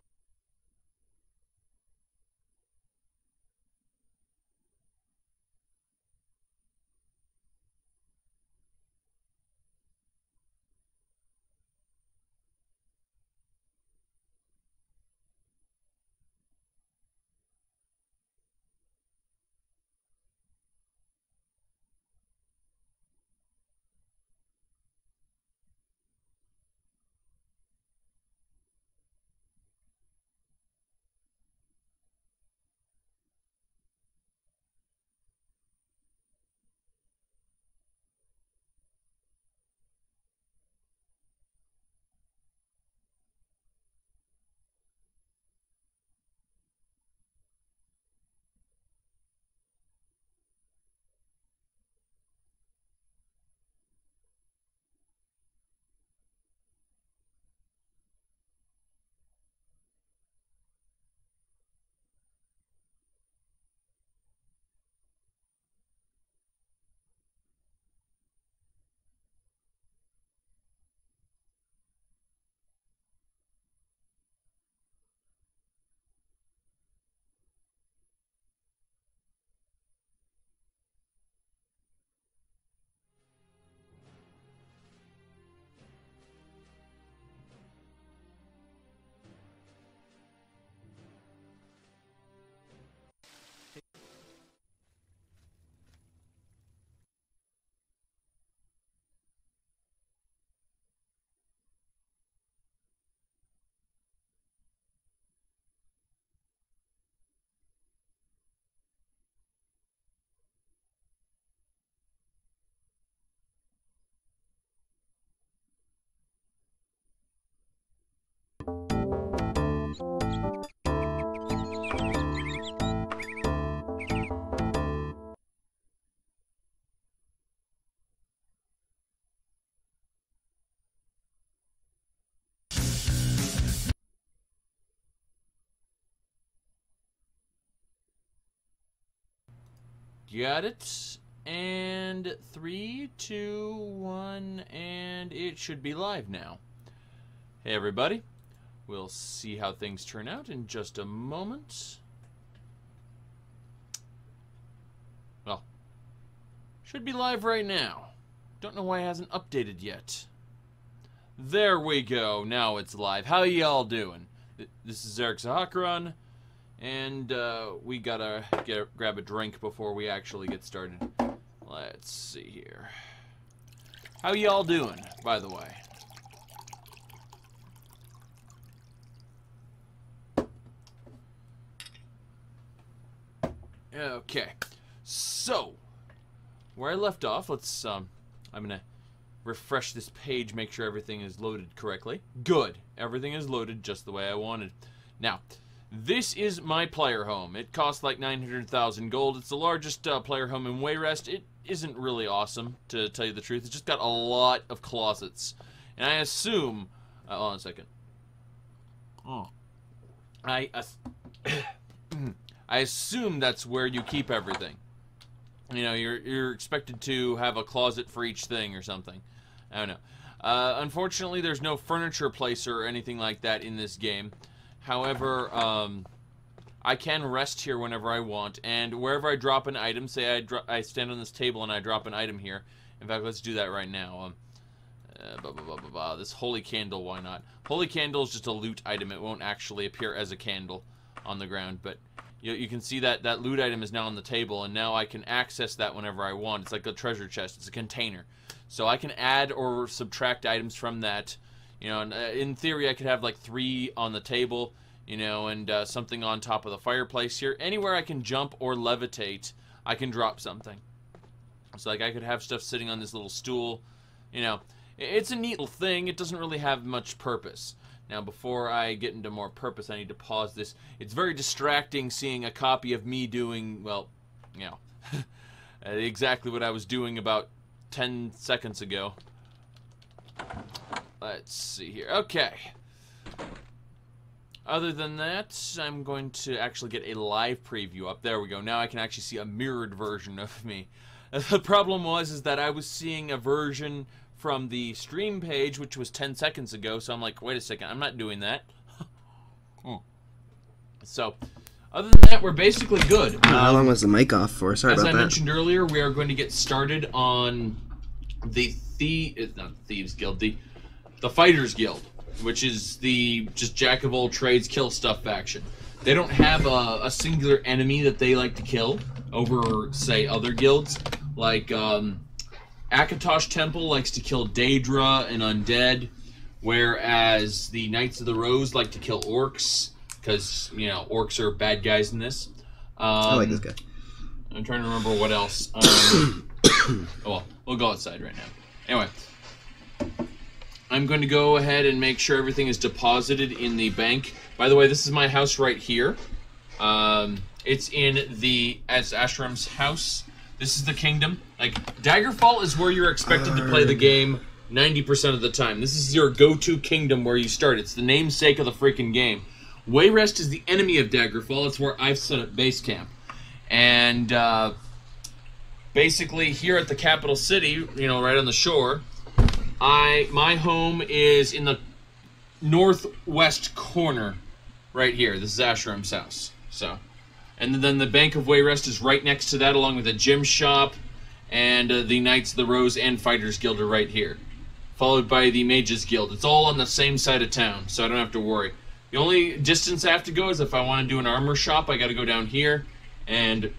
Got it. And 3, 2, 1, and it should be live now. Hey everybody. We'll see how things turn out in just a moment. Well, should be live right now. Don't know why it hasn't updated yet. There we go. Now it's live. How y'all doing? This is Eric Zahakran, And we gotta grab a drink before we actually get started. Let's see here. How y'all doing, by the way? Okay, so where I left off, let's I'm gonna refresh this page, make sure everything is loaded correctly. Good, everything is loaded just the way I wanted. Now, this is my player home. It costs like 900,000 gold. It's the largest player home in Wayrest. It isn't really awesome, to tell you the truth. It's just got a lot of closets, and I assume. Hold on a second. Oh, I assume that's where you keep everything. You know, you're expected to have a closet for each thing or something. I don't know. Unfortunately, there's no furniture placer or anything like that in this game. However, I can rest here whenever I want, and wherever I drop an item, say I stand on this table and I drop an item here. In fact, let's do that right now. This holy candle, why not? Holy candle is just a loot item. It won't actually appear as a candle on the ground, but you can see that that loot item is now on the table, and now I can access that whenever I want. It's like a treasure chest. It's a container. So I can add or subtract items from that. You know, and, in theory, I could have like 3 on the table, you know, and something on top of the fireplace here. Anywhere I can jump or levitate, I can drop something. So, like, I could have stuff sitting on this little stool. You know, it's a neat little thing. It doesn't really have much purpose. Now, before I get into more purpose, I need to pause this. It's very distracting seeing a copy of me doing, well, you know, exactly what I was doing about 10 seconds ago. Let's see here. Okay. Other than that, I'm going to actually get a live preview up. There we go. Now I can actually see a mirrored version of me. The problem is that I was seeing a version from the stream page, which was 10 seconds ago, so I'm like, wait a second, I'm not doing that. So, other than that, we're basically good. How long was the mic off for? Sorry about that. As I mentioned earlier, we are going to get started on the not Thieves Guild, the Fighters Guild, which is the just jack of all trades, kill stuff faction. They don't have a singular enemy that they like to kill over, say, other guilds. Like, Akatosh Temple likes to kill Daedra and Undead, whereas the Knights of the Rose like to kill orcs, because, you know, orcs are bad guys in this. I like this guy. I'm trying to remember what else. Well, we'll go outside right now. Anyway, I'm going to go ahead and make sure everything is deposited in the bank. By the way, this is my house right here. It's in as Ashram's house. This is the kingdom. Like, Daggerfall is where you're expected to play the game 90% of the time. This is your go-to kingdom where you start. It's the namesake of the freaking game. Wayrest is the enemy of Daggerfall. It's where I've set up base camp. And basically here at the capital city, you know, right on the shore, my home is in the northwest corner right here. This is Ashram's house. So, and then the Bank of Wayrest is right next to that, along with a gym shop, and the Knights of the Rose and Fighters Guild are right here, followed by the Mages Guild. It's all on the same side of town, so I don't have to worry. The only distance I have to go is if I want to do an armor shop, I got to go down here, and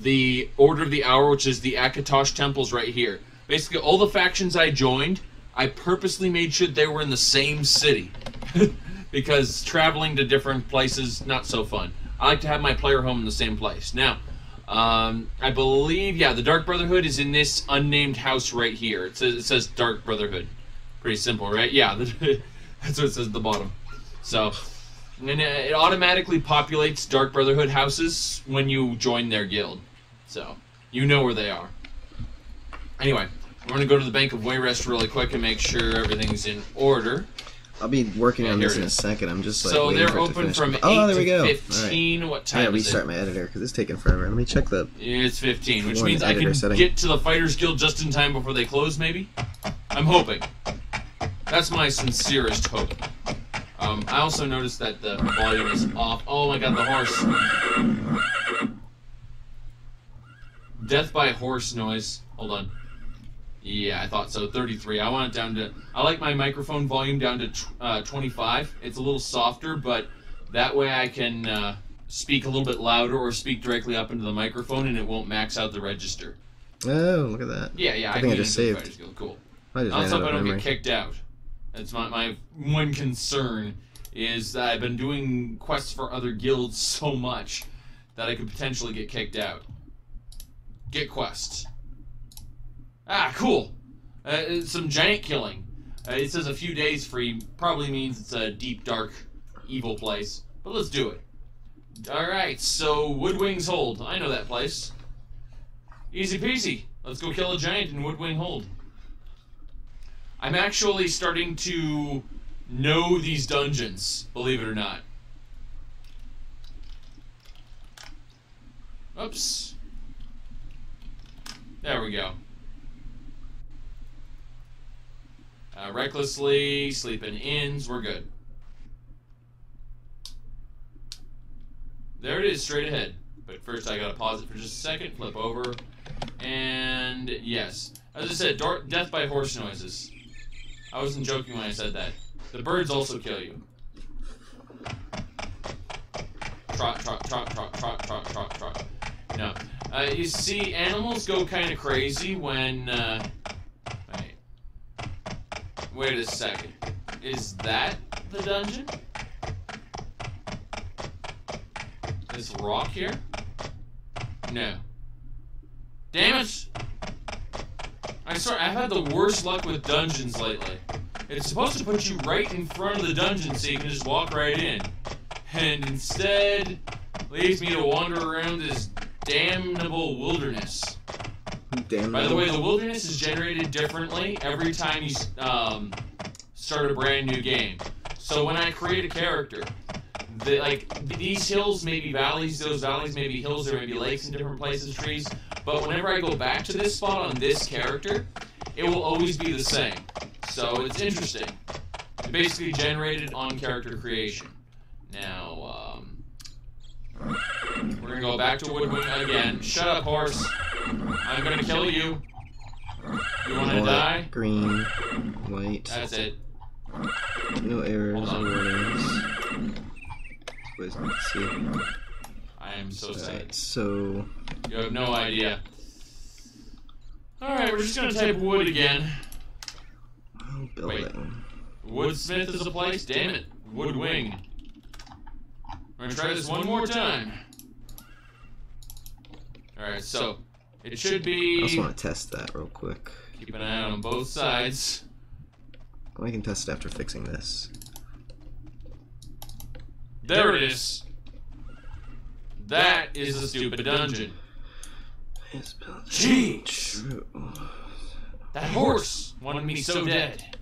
the Order of the Hour, which is the Akatosh Temples, right here. Basically, all the factions I joined, I purposely made sure they were in the same city, because traveling to different places, not so fun. I like to have my player home in the same place. Now, I believe, yeah, the Dark Brotherhood is in this unnamed house right here. It says Dark Brotherhood. Pretty simple, right? Yeah, that's what it says at the bottom. So, and it automatically populates Dark Brotherhood houses when you join their guild. So, you know where they are. Anyway, we're going to go to the Bank of Wayrest really quick and make sure everything's in order. I'll be working on this in a second. I'm just like so waiting they're for it to open finish. from 8 there we to go. 15. Right. What time I gotta is restart it? my editor because it's taking forever. Let me check the. It's 15, which One means I editor can setting. get to the Fighters Guild just in time before they close, maybe? I'm hoping. That's my sincerest hope. I also noticed that the volume is off. Oh my god, the horse. Death by horse noise. Hold on. Yeah, I thought so. 33. I want it down to... I like my microphone volume down to 25. It's a little softer, but that way I can speak a little bit louder or speak directly up into the microphone, and it won't max out the register. Oh, look at that. Yeah, I think I just saved. Cool. I just Not so ran I out of don't memory. get kicked out. That's my one concern, is that I've been doing quests for other guilds so much that I could potentially get kicked out. Get quests. Ah, cool. Some giant killing. It says a few days free. Probably means it's a deep, dark, evil place. But let's do it. Alright, so Woodwing's Hold. I know that place. Easy peasy. Let's go kill a giant in Woodwing Hold. I'm actually starting to know these dungeons, believe it or not. Oops. There we go. Recklessly, sleep in inns, we're good. There it is, straight ahead. But first I gotta pause it for just a second, flip over, and yes. As I said, death by horse noises. I wasn't joking when I said that. The birds also kill you. Trot, trot, trot, trot, trot, trot, trot, trot. No. You see, animals go kind of crazy when, Wait a second. Is that the dungeon? This rock here? No. Damn it! I swear, I've had the worst luck with dungeons lately. It's supposed to put you right in front of the dungeon so you can just walk right in. And instead, leaves me to wander around this damnable wilderness. By the way, the wilderness is generated differently every time you start a brand new game. So when I create a character, these hills may be valleys, those valleys may be hills, there may be lakes in different places, trees. But whenever I go back to this spot on this character, it will always be the same. So it's interesting. It's basically generated on character creation. Now, we're gonna go back to Woodwing again. Shut up, horse. I'm gonna kill you. You wanna die? Green, white. That's it. No errors or warnings. Let's see. I am so sad. So you have no idea. Alright, we're just gonna type wood again. Wait. Woodsmith is a place? Damn it. Woodwing. We're gonna try this one more time. Alright, so it should be. I just want to test that real quick. Keep an eye out on both sides. I can test it after fixing this. There it is. That is a stupid dungeon. Jeez! That horse wanted me so dead.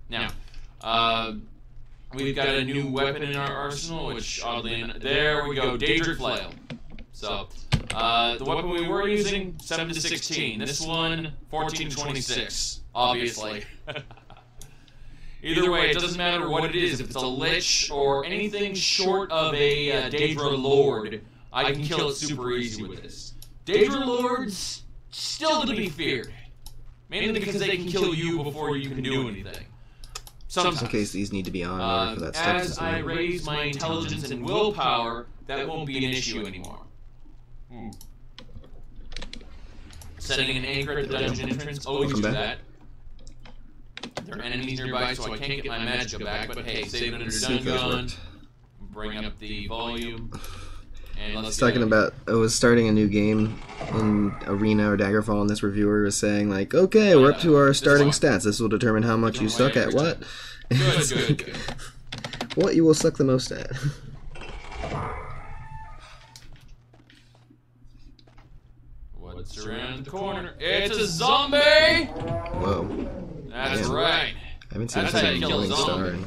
Now, we've got a new weapon in our arsenal, which oddly enough, there we go, Daedric Flail. So, the weapon we were using, 7 to 16. This one, 14 to 26, obviously. Either way, it doesn't matter what it is. If it's a Lich or anything short of a Daedra Lord, I can kill it super easy with this. Daedra Lords, still to be feared. Mainly because they can kill you before you can do anything. Sometimes. In case these need to be on in order for that stuff as I raise my intelligence and willpower, that won't be an issue anymore. Setting an anchor at the dungeon entrance, always do that. There are enemies nearby, so I can't get my magic back, but hey, save it under dungeon. Bring up the volume. And let's talking about, I was starting a new game in Arena or Daggerfall, and this reviewer was saying, like, okay, we're up to our starting stats. This will determine how much you suck at what. Good. What you will suck the most at. What's around the corner? It's a zombie! Whoa. That's right. I haven't seen such a killing star in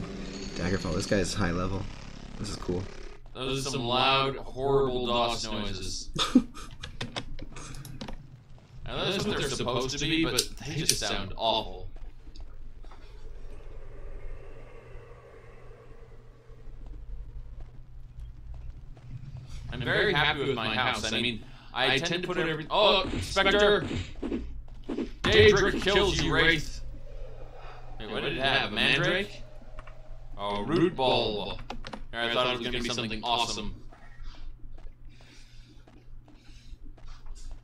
Daggerfall. This guy's high level. This is cool. Those are some loud, horrible DOS noises. I know that's what they're supposed to be, but they just sound awful. I'm very happy with my house. I mean, I tend to put everything. Oh, Spectre! Daedric kills you, Wraith. Wait, what did it have? A Mandrake? Oh, Root Ball. I thought it was going to be something awesome.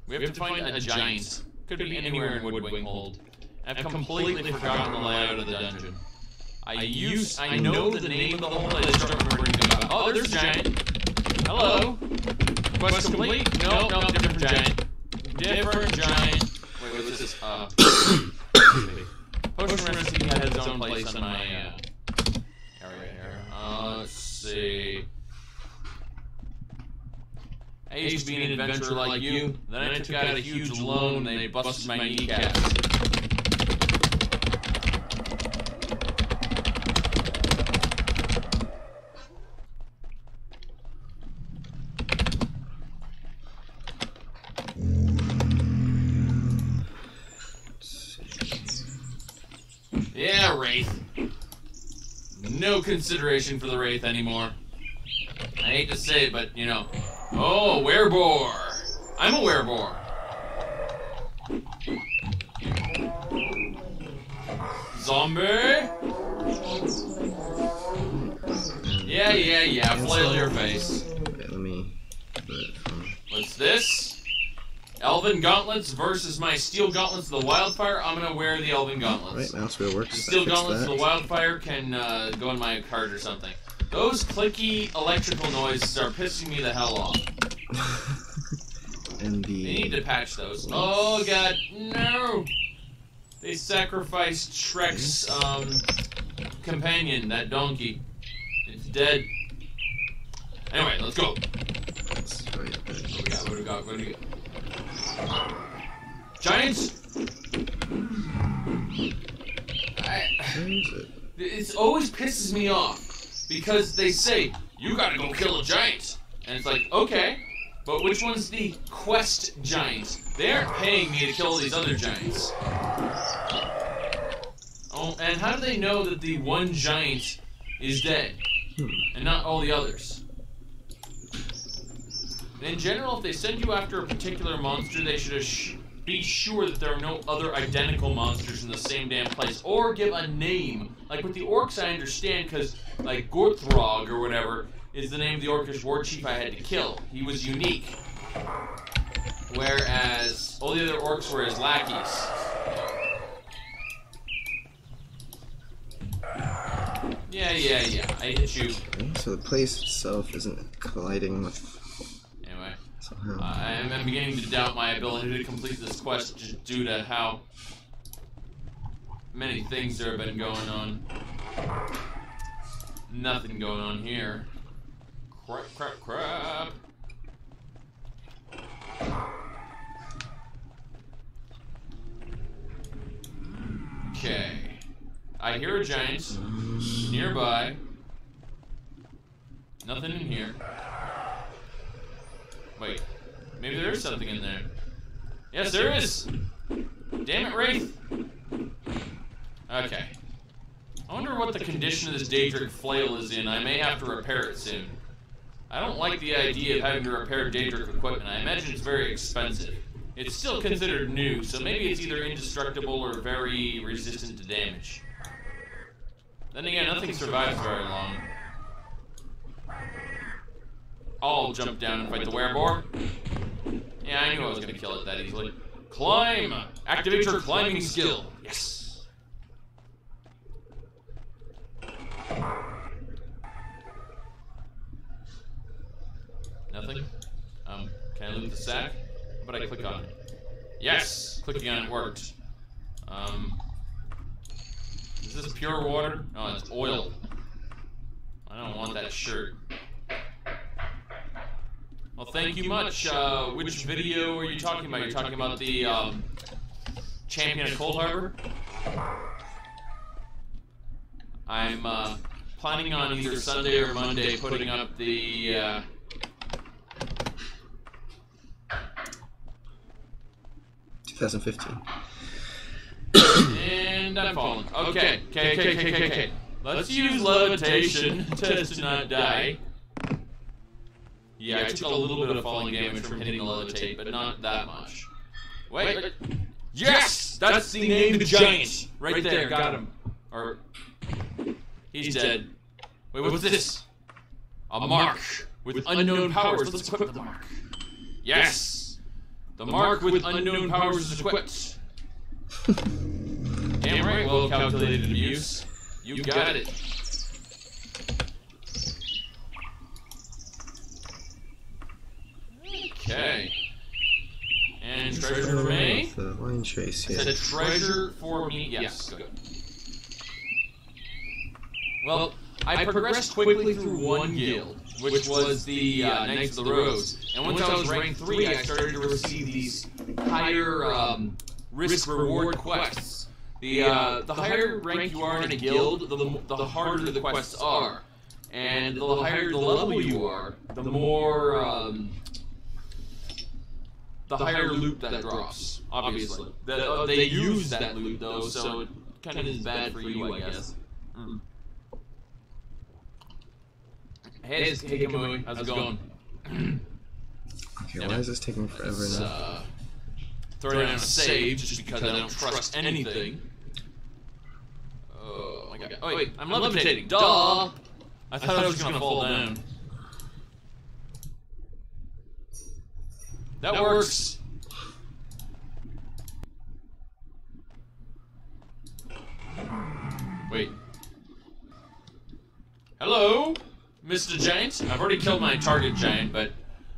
We have to find a giant. Could be anywhere in Woodwinghold. I've completely forgotten the layout of the dungeon. I know the name of the hole, I just don't remember anything about it. Oh, there's a giant. Hello. Quest complete? No, different giant. Different giant. Wait, what's this? Potion recipe had its own place on my area here. Let's see. I used to be an adventurer like you. Then I took out a huge loan and they busted my kneecaps. Yeah, Wraith. No consideration for the Wraith anymore. I hate to say it, but, you know. Oh, werebore. I'm a werebore. Zombie? Yeah. Flail your face. Okay, let me put it from... What's this? Elven gauntlets versus my steel gauntlets of the wildfire. I'm gonna wear the elven gauntlets. Right, mouse wheel works. The steel gauntlets of the wildfire can go in my cart or something. Those clicky electrical noises are pissing me the hell off. And They need to patch those. Oh god, no! They sacrificed Shrek's companion, that donkey. It's dead. Anyway, let's go. What do we got? Giants? It always pisses me off because they say, you gotta go kill a giant. And it's like, okay, but which one's the quest giant? They aren't paying me to kill these other giants. Oh, and how do they know that the one giant is dead and not all the others? In general, if they send you after a particular monster, they should be sure that there are no other identical monsters in the same damn place, or give a name. Like with the orcs, I understand, because like Gorthrog or whatever is the name of the orcish war chief I had to kill. He was unique, whereas all the other orcs were his lackeys. Yeah. I hit you. So the place itself isn't colliding with... I'm beginning to doubt my ability to complete this quest just due to how many things there have been going on. Nothing going on here. Crap. Okay. I hear a giant nearby. Nothing in here. Wait, maybe there is something in there. Yes, there is! Damn it, Wraith! Okay. I wonder what the condition of this Daedric flail is in. I may have to repair it soon. I don't like the idea of having to repair Daedric equipment. I imagine it's very expensive. It's still considered new, so maybe it's either indestructible or very resistant to damage. Then again, nothing survives very long. I'll jump down and fight the werebore. Yeah, I knew I was going to kill it that easily. Climb! Activate your climbing skill. Yes! Nothing? Can I loot the sack? How about I click on it? Yes! Clicking on it worked. Is this pure water? No, it's oil. I don't want that shirt. Well, thank you much. Which video are you talking about? You're talking about the Champion of Cold Harbor? I'm planning on either Sunday or Monday putting up the 2015. And I'm falling. Okay. Let's use levitation to not die. Yeah, I took a little bit of falling damage from hitting the levitate, but not that much. Wait. Yes! That's the name of the giant! Right there, got him. Or... he's dead. Wait, what's this? A mark with unknown powers. Let's equip the mark. Yes! The mark with unknown powers is equipped. Damn right, well calculated abuse. You got it. Okay. And treasure for me? The line trace, yeah. Is it a treasure for me? Yes, good. Well, I progressed quickly through one guild, which was the Knights of the Rose. And once I was rank 3, I started to receive these higher risk-reward quests. The higher rank you are in a guild, the harder the quests are. And the higher the level you are, the more... the higher loot that drops, obviously. They use that loot, though, so it kind of is bad for you, I guess. Mm. Hey, Kamui, how's it going? Okay, why is this taking forever now? Throw down a save just because I don't trust anything. Oh my god. Oh wait, I'm levitating. Duh! I thought I was gonna fall down. That works. Wait. Hello, Mr. Giant. I've already killed my target giant, but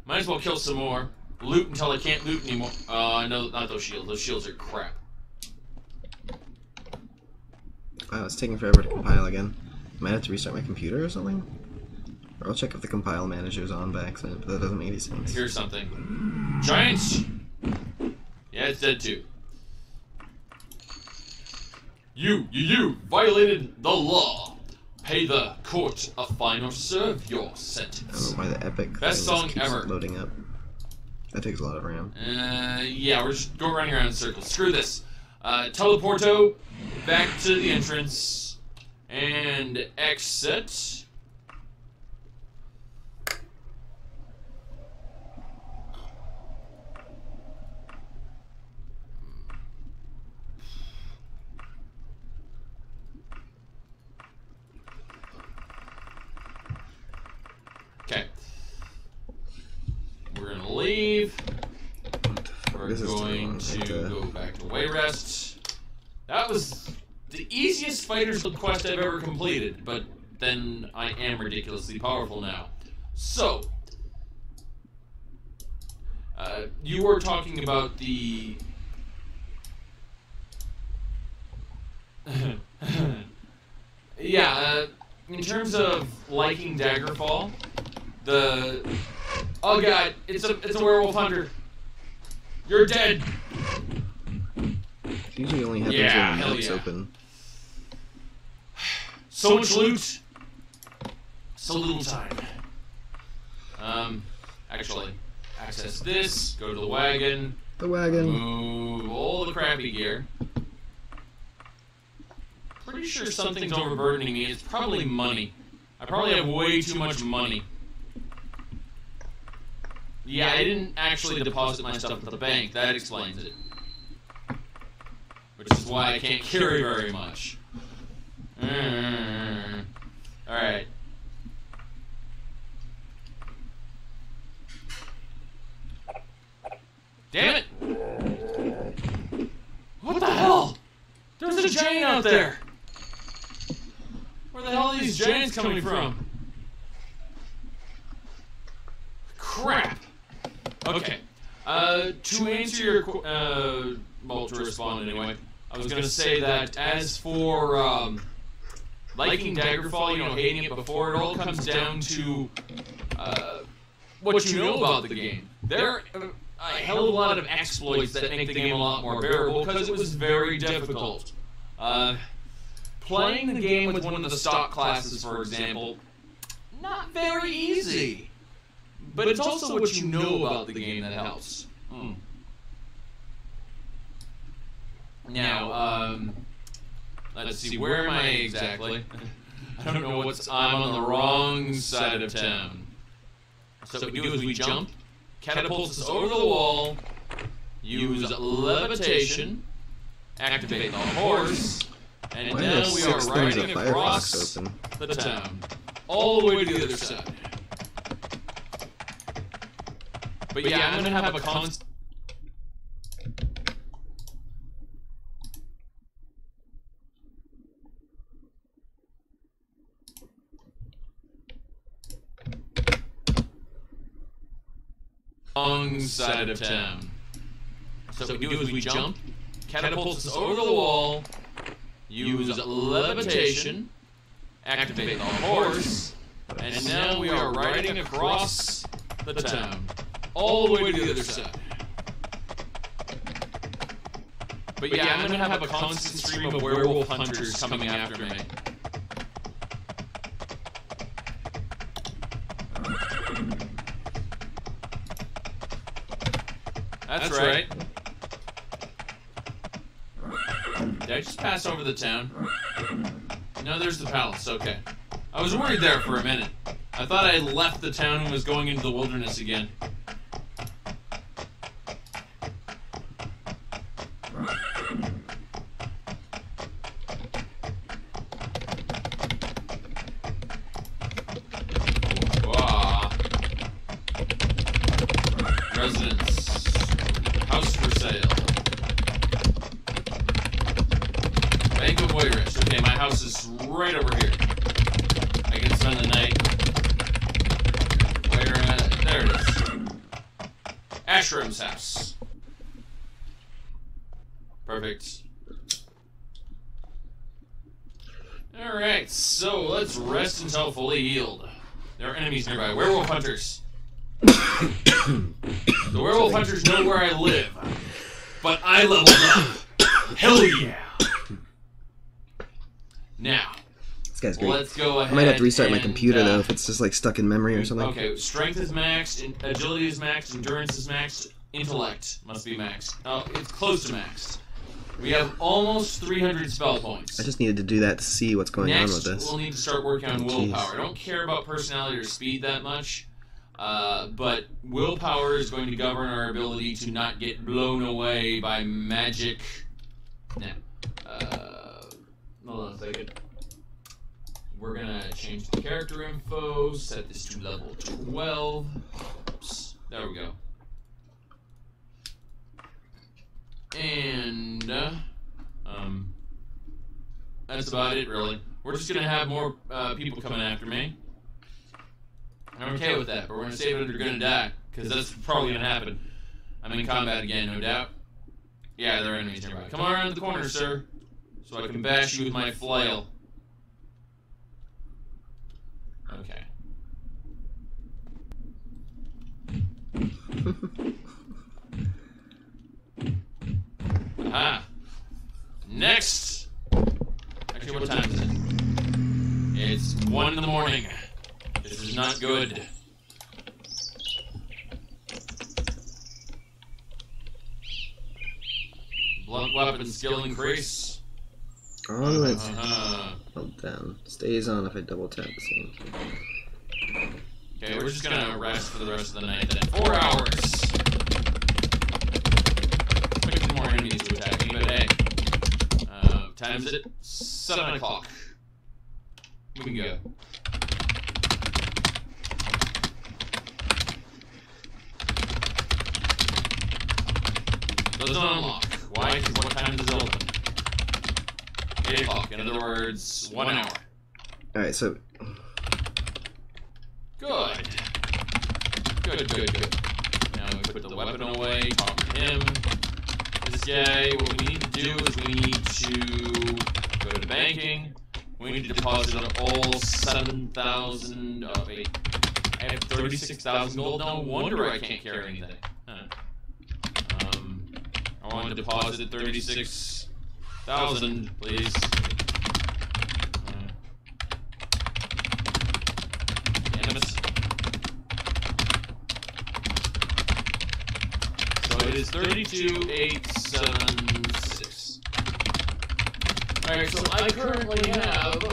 might as well kill some more. Loot until I can't loot anymore. No, not those shields. Those shields are crap. Wow, it's taking forever to compile again. Might have to restart my computer or something? Or I'll check if the compile manager's on by accident, but that doesn't make any sense. Here's something. Giants! Yeah, it's dead too. You violated the law. Pay the court a fine or serve your sentence. I don't know why the epic best song keeps ever. Loading up. That takes a lot of RAM. Yeah, we're just going running around in circles. Screw this. Teleporto back to the entrance and exit. Okay. We're gonna leave. We're going to go back to Wayrest. That was the easiest fighter's quest I've ever completed, but then I am ridiculously powerful now. So, you were talking about the... yeah, in terms of liking Daggerfall, oh god, it's a werewolf hunter. You're dead. It usually only happens when the map's open. So much loot, so little time. Actually, access this. Go to the wagon. The wagon. Move all the crappy gear. Pretty sure something's overburdening me. It's probably money. I probably have way too much money. Yeah, I didn't actually deposit my stuff at the bank. That explains it. Which is why I can't carry very much. Alright. Damn it! What the hell? There's a giant out there! Where the hell are these giants coming from? Crap! Okay. To answer your well, to respond anyway, I was gonna say that as for liking Daggerfall, you know, hating it before, it all comes down to what you know about the game. There are a hell of a lot of exploits that make the game a lot more bearable because it was very difficult. Playing the game with one of the stock classes, for example, not very easy. But it's also what you know about the game that helps. Now, let's see, where am I exactly? I don't know what's... I'm on the wrong side of town. So what we do is we jump, catapult us over the wall, use levitation, activate the horse, and now we are riding across the town, all the way to the other side. But yeah, I'm gonna have a wrong side of town. So what we do is we jump, catapult us over the wall, use levitation, activate the horse, and now we are riding across the town, all the way to the other side. But yeah, I'm gonna have a constant stream of werewolf hunters coming after me. That's right. Did I just pass over the town? No, there's the palace, okay. I was worried there for a minute. I thought I had left the town and was going into the wilderness again. Wow. Residence. House for sale. Bank of Wayrest. Okay, my house is right over here. I can spend the night. There it is. Ashram's house. Perfect. Alright, so let's rest until fully healed. There are enemies nearby. Werewolf hunters. The werewolf hunters know where I live. But I leveled up. Hell yeah! Now, this guy's great. Let's go ahead. I might have to restart my computer though if it's just like stuck in memory or something. Okay, strength is maxed, agility is maxed, endurance is maxed, intellect must be maxed. Oh, it's close to maxed. We have almost 300 spell points. I just needed to do that to see what's going on with this. Next, we'll need to start working on willpower. I don't care about personality or speed that much, but willpower is going to govern our ability to not get blown away by magic. Nah. Hold on a second. We're gonna change the character info, set this to level 12. Oops, there we go. And, that's about it, really. We're just gonna have more people coming after me. I'm okay with that, but we're gonna save it under gonna die, because that's probably gonna happen. I'm in combat again, no doubt. Yeah, there are enemies nearby. Come on around the corner, sir, so I can bash you with my flail. Okay. Aha! Next! Actually, what time is it? It's 1 in the morning. This is not good. Blunt weapon skill increase. Onwards. Hold down. Stays on if I double tap. Okay, we're just gonna rest for the rest of the night then. 4 hours. Expecting more enemies to attack me, but hey. Time is it? 7 o'clock. We can go. Doesn't unlock. Why? Because what time does it open? 8 o'clock. In other words, 1 hour. Alright, so... Good. Good. Now we put the weapon away, talk to him. This guy, what we need to do is we need to go to banking. We need to deposit all 7,000... Oh, wait. I have 36,000 gold. No wonder I can't carry anything. Huh. I want to deposit 36,000, please. Damn it. So it is 32,876. Alright, so I currently have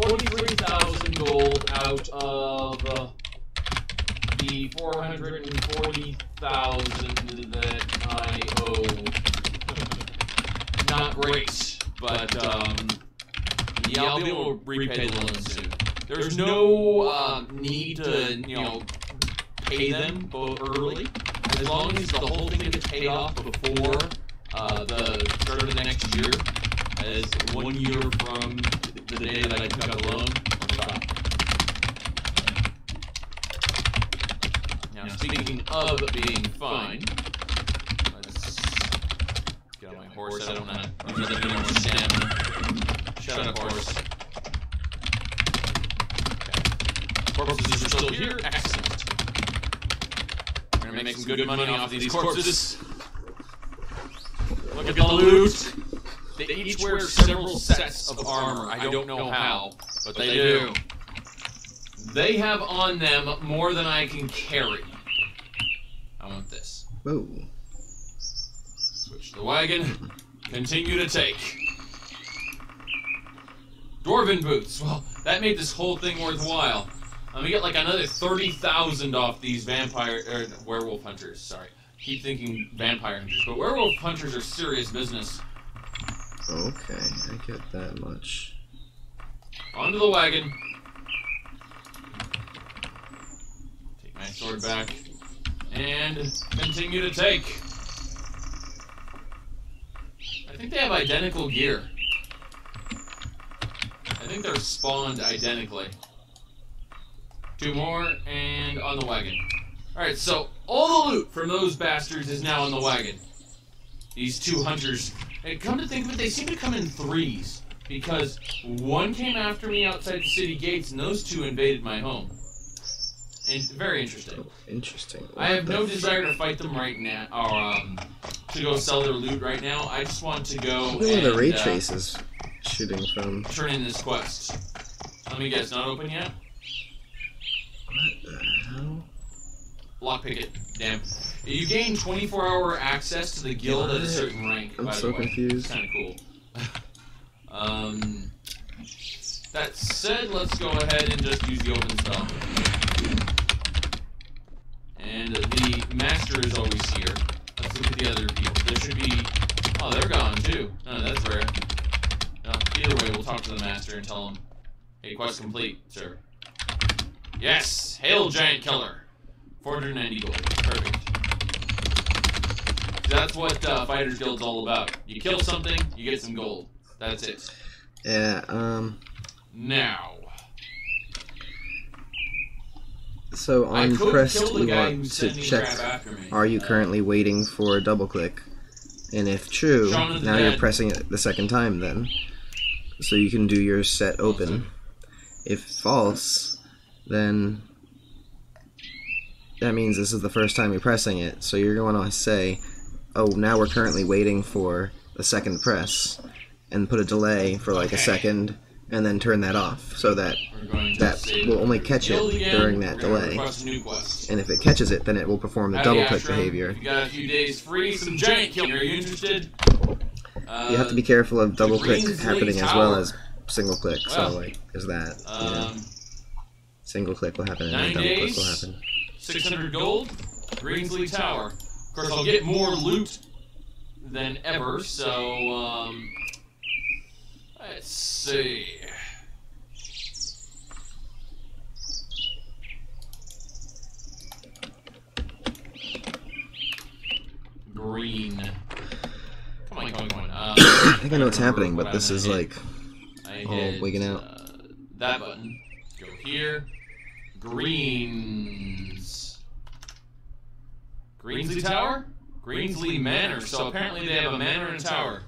43,000 gold out of the 440,000 that I owe. Not great, but yeah, I'll be able to repay the loan soon. There's no need to, pay them both early. As long as the whole thing gets paid off before the start of the next year, as 1 year from the day that I took out the loan, I'll stop. Now speaking of being fine, let's get on my horse. I don't want to use any more stamina. Shut up, horse. Okay. Corpses are still here. Excellent. We're gonna make some good money off of these corpses. Look at the loot. They each wear several sets of armor. I don't know how, but they do. They have on them more than I can carry. I want this. Whoa. Switch the wagon. Continue to take. Dwarven boots. Well, that made this whole thing worthwhile. Let me get like another 30,000 off these werewolf hunters. Sorry. Keep thinking vampire hunters, but werewolf hunters are serious business. Okay, I get that much. Onto the wagon. Take my sword back. And continue to take. I think they have identical gear. I think they're spawned identically. 2 more, and on the wagon. Alright, so all the loot from those bastards is now on the wagon. These 2 hunters. And come to think of it, they seem to come in 3s. Because 1 came after me outside the city gates, and those 2 invaded my home. And very interesting. Oh, interesting. I have no desire to fight them right now, or to go sell their loot right now. I just want to go Where and are the ray traces shooting from? turn in this quest. Let me guess, not open yet? What the hell? Lockpick it. Damn. You gain 24-hour access to the guild at a certain rank, I'm by so the way. confused. Kind of cool. That said, let's go ahead and just use the open spell. And the master is always here. Let's look at the other people. There should be... Oh, they're gone, too. No, that's rare. No, either way, we'll talk to the master and tell him, hey, quest complete, sir. Yes! Hail, giant killer! 490 gold. Perfect. That's what Fighters Guild's all about. You kill something, you get some gold. That's it. Yeah, Now. So on Quest, we want who's to sending check, crap after me. are you currently waiting for a double click? And if true, Shaun of the now Dead. you're pressing it the second time then. So you can do your set open. If false, then that means this is the first time you're pressing it. So you're going to say, oh, now we're currently waiting for the second press. And put a delay for like a second, and then turn that off, so that will only catch it during that delay. And if it catches it, then it will perform the double click behavior. You got a few days free, some giant killer. Are you interested? You have to be careful of double click Greensley happening as Tower. well as single click. Well, So like, there's that. Single click will happen, and 9 double click days, will happen. 600 gold, Greensley Tower. Of course, I'll get more loot than ever, so, let's see. Green. Come on, come on, come on. I think I know what's happening, but this is like all wigging out. That button. Go here. Greens. Greensley Tower? Greensley Manor. So apparently they have a manor and a tower.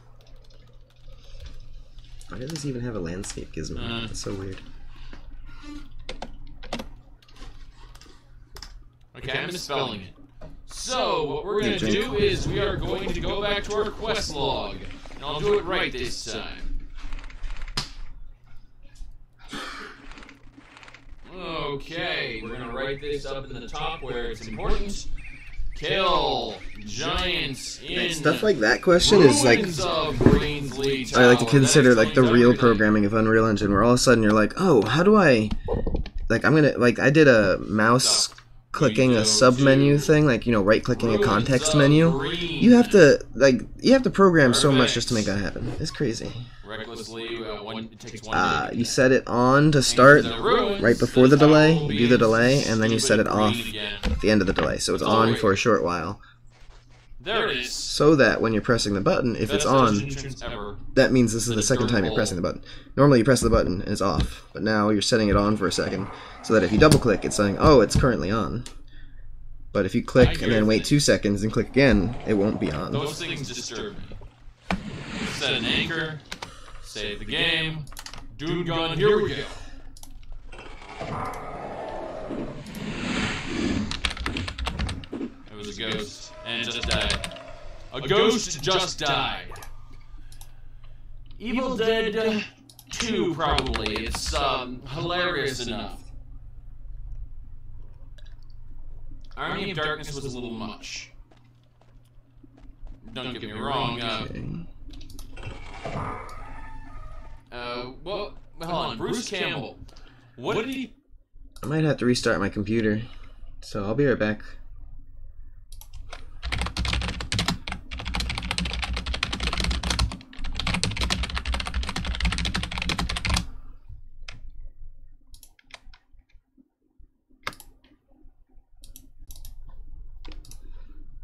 Why does this even have a landscape gizmo? That's so weird. Okay, I'm misspelling it. So, what we're going to do is we are going to go back to our quest log. And I'll do it right this time. Okay, we're going to write this up in the top where it's important. Kill giants in Stuff like that question is like, I like to consider like the real programming of Unreal Engine, where all of a sudden you're like, oh, how do I, like, I did a mouse clicking a sub menu thing, like, you know, right clicking a context menu. You have to program so much just to make that happen. It's crazy. You set it on to start right before the delay, you do the delay, and then you set it off at the end of the delay, so it's on for a short while. There it is. So that when you're pressing the button, if it's on, that means this is the second time you're pressing the button. Normally you press the button and it's off, but now you're setting it on for a second, so that if you double click, it's saying, oh, it's currently on. But if you click and then wait 2 seconds and click again, it won't be on. Those things disturb me. Set an anchor, save the game, Doom gun, here we go. It was a ghost, and it just died. A ghost just died. Evil Dead 2, probably. It's hilarious enough. Army of Darkness was a little much. Don't get me wrong. Well, hold on. Bruce Campbell. What did he... I might have to restart my computer, so I'll be right back.